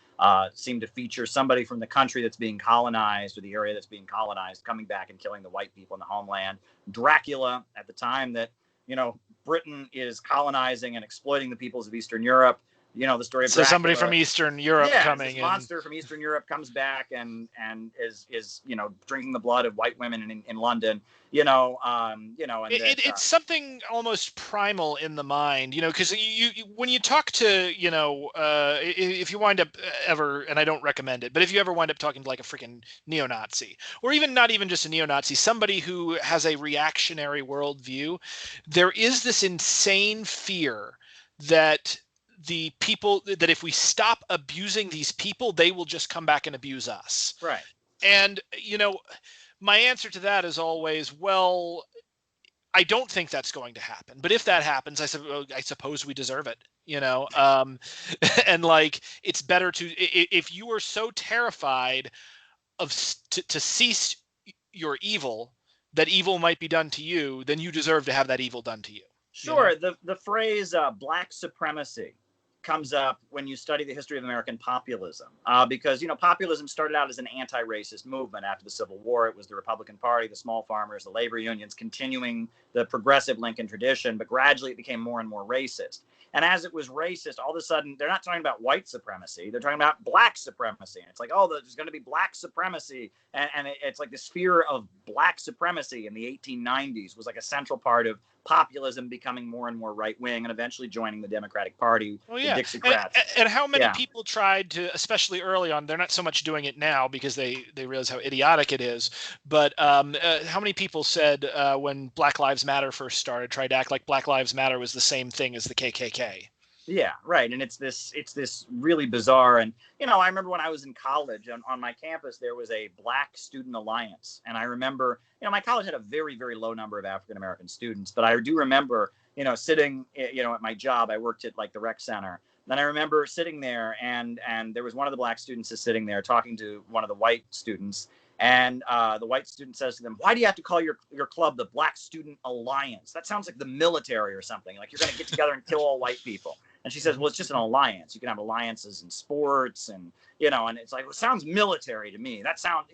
seem to feature somebody from the country that's being colonized, or the area that's being colonized, coming back and killing the white people in the homeland. Dracula, at the time that Britain is colonizing and exploiting the peoples of Eastern Europe, the story of Dracula. So somebody from Eastern Europe coming, this monster from Eastern Europe comes back and is drinking the blood of white women in London. It's something almost primal in the mind, because you when you talk to if you wind up ever, and I don't recommend it, but if you ever wind up talking to like a freaking neo-Nazi, or even not even just a neo-Nazi, somebody who has a reactionary worldview, there is this insane fear that the people, that if we stop abusing these people, they will just come back and abuse us. Right. And, my answer to that is always, well, I don't think that's going to happen. But if that happens, I suppose we deserve it, and like, it's better to, if you are so terrified to cease your evil, that evil might be done to you, then you deserve to have that evil done to you. Sure. The phrase black supremacy comes up when you study the history of American populism, because populism started out as an anti-racist movement after the Civil War. It was the Republican Party, the small farmers, the labor unions, continuing the progressive Lincoln tradition, but gradually it became more and more racist. And as it was racist, all of a sudden they're not talking about white supremacy; they're talking about black supremacy. And it's like, oh, there's going to be black supremacy, and it's like this fear of black supremacy in the 1890s was like a central part of populism becoming more and more right wing and eventually joining the Democratic Party, the Dixiecrats. And how many people tried to, especially early on, they're not so much doing it now because they realize how idiotic it is, but how many people said when Black Lives Matter first started, tried to act like Black Lives Matter was the same thing as the KKK? Yeah, right. And it's this really bizarre. And, I remember when I was in college on my campus, there was a Black Student Alliance. And I remember, my college had a very, very low number of African-American students. But I do remember, sitting, at my job, I worked at like the rec center. Then I remember sitting there and there was one of the Black students just sitting there talking to one of the white students. And the white student says to them, "Why do you have to call your club the Black Student Alliance? That sounds like the military or something. Like you're going to get together and kill all white people." And she says, "Well, it's just an alliance. You can have alliances in sports and, and it's like, it sounds military to me. That sounds,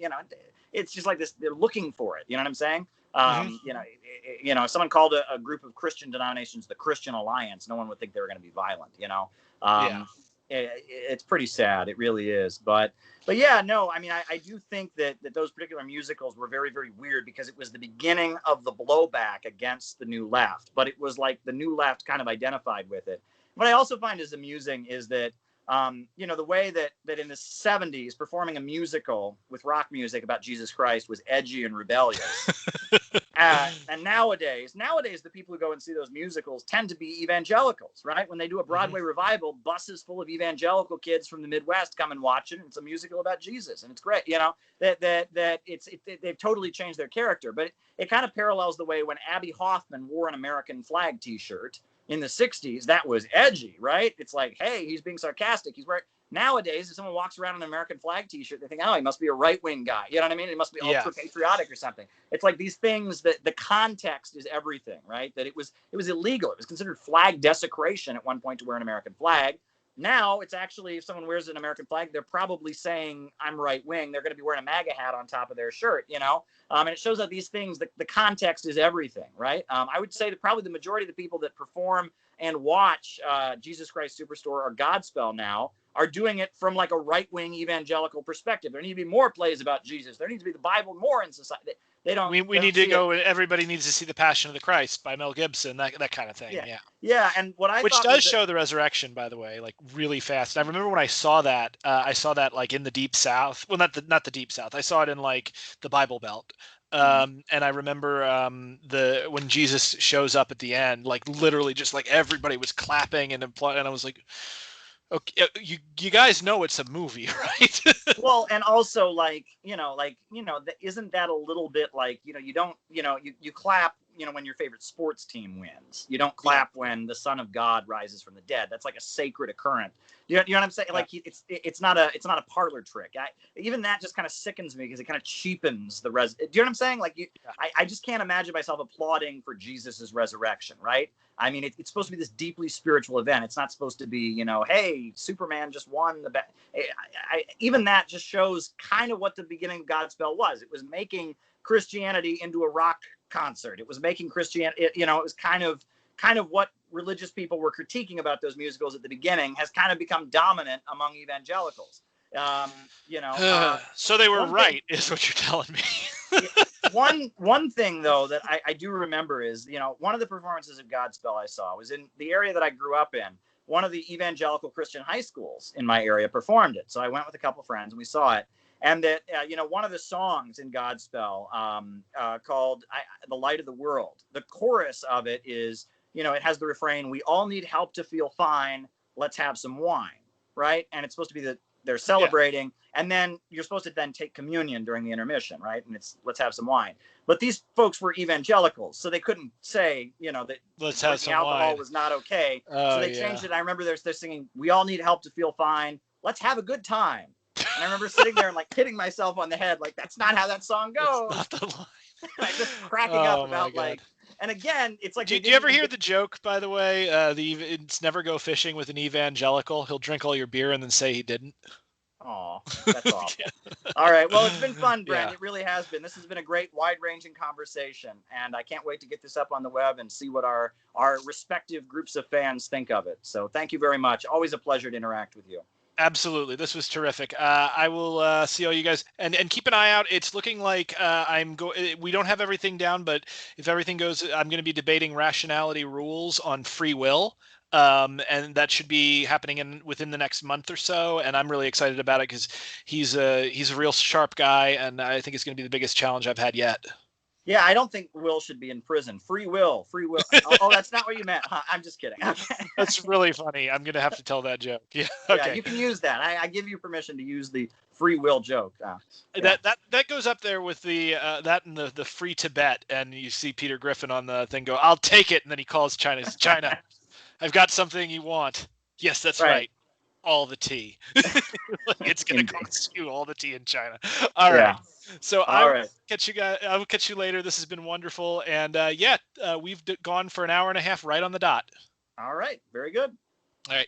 it's just like this. They're looking for it. You know what I'm saying? If someone called a group of Christian denominations the Christian Alliance, no one would think they were going to be violent, It's pretty sad. It really is. But yeah, no, I mean, I do think that those particular musicals were very, very weird because it was the beginning of the blowback against the New Left. But it was like the New Left kind of identified with it. What I also find is amusing is that, the way that in the 70s, performing a musical with rock music about Jesus Christ was edgy and rebellious. And nowadays, the people who go and see those musicals tend to be evangelicals, right? When they do a Broadway revival, buses full of evangelical kids from the Midwest come and watch it. And it's a musical about Jesus. And it's great, they've totally changed their character. But it kind of parallels the way when Abby Hoffman wore an American flag T-shirt in the 60s, that was edgy, right? It's like, hey, he's being sarcastic. He's wearing. Nowadays, if someone walks around in an American flag T-shirt, they think, oh, he must be a right-wing guy. You know what I mean? He must be ultra-patriotic or something. It's like these things that the context is everything, right? That it was illegal. It was considered flag desecration at one point to wear an American flag. Now it's actually, if someone wears an American flag, they're probably saying I'm right-wing. They're going to be wearing a MAGA hat on top of their shirt, And it shows that these things, the context is everything, right? I would say that probably the majority of the people that perform and watch Jesus Christ Superstore or Godspell now are doing it from like a right-wing evangelical perspective. There need to be more plays about Jesus. There needs to be the Bible more in society. They don't. We need to go. Everybody needs to see The Passion of the Christ by Mel Gibson. That kind of thing. Yeah. And which does show the resurrection, by the way, like really fast. I remember when I saw that. I saw that like in the Deep South. Well, not the Deep South. I saw it in like the Bible Belt. And I remember when Jesus shows up at the end, like literally just like everybody was clapping and I was like, okay, you guys know it's a movie, right? Well, and also isn't that a little bit like, you don't, you clap, when your favorite sports team wins. You don't clap when the Son of God rises from the dead. That's like a sacred occurrence. You know what I'm saying? Like it's not a parlor trick. Even that just kind of sickens me because it kind of cheapens the do you know what I'm saying? Like I just can't imagine myself applauding for Jesus's resurrection, right? I mean, it's supposed to be this deeply spiritual event. It's not supposed to be, hey, Superman just won the bet. Even that just shows kind of what the beginning of Godspell was. It was making Christianity into a rock concert. It was making Christianity, it was kind of what religious people were critiquing about those musicals at the beginning has kind of become dominant among evangelicals. So they were right, is what you're telling me. One thing though that I do remember is, one of the performances of Godspell I saw was in the area that I grew up in. One of the evangelical Christian high schools in my area performed it. So I went with a couple of friends and we saw it. And that, one of the songs in Godspell called The Light of the World, the chorus of it is, it has the refrain, "We all need help to feel fine. Let's have some wine." Right. And it's supposed to be that they're celebrating. Yeah. And then you're supposed to then take communion during the intermission. Right. And it's let's have some wine. But these folks were evangelicals, so they couldn't say, that let's have some alcohol wine was not okay. So they changed it. I remember they're singing, "We all need help to feel fine. Let's have a good time." And I remember sitting there and like hitting myself on the head, like that's not how that song goes. That's not the line. Like just cracking up about like, And again, it's like, do you ever hear the joke, by the way? It's never go fishing with an evangelical. He'll drink all your beer and then say he didn't. Oh, that's awful. All right. Well, it's been fun, Brent. Yeah. It really has been. This has been a great, wide-ranging conversation, and I can't wait to get this up on the web and see what our respective groups of fans think of it. So thank you very much. Always a pleasure to interact with you. Absolutely. This was terrific. I will see all you guys, and keep an eye out. It's looking like we don't have everything down, but if everything goes, I'm going to be debating rationality rules on free will. And that should be happening within the next month or so. And I'm really excited about it because he's a real sharp guy, and I think it's going to be the biggest challenge I've had yet. Yeah, I don't think Will should be in prison. Free will. Oh, that's not what you meant. Huh? I'm just kidding. Okay. That's really funny. I'm going to have to tell that joke. Yeah. Okay. Yeah, you can use that. I give you permission to use the free will joke. Yeah. That goes up there with the that and the free Tibet, and you see Peter Griffin on the thing go, "I'll take it," and then he calls China. I've got something you want. Yes, that's right. All the tea. It's going to cost you all the tea in China. All right. So I will catch you guys. I will catch you later. This has been wonderful. And we've gone for an hour and a half right on the dot. All right. Very good. All right.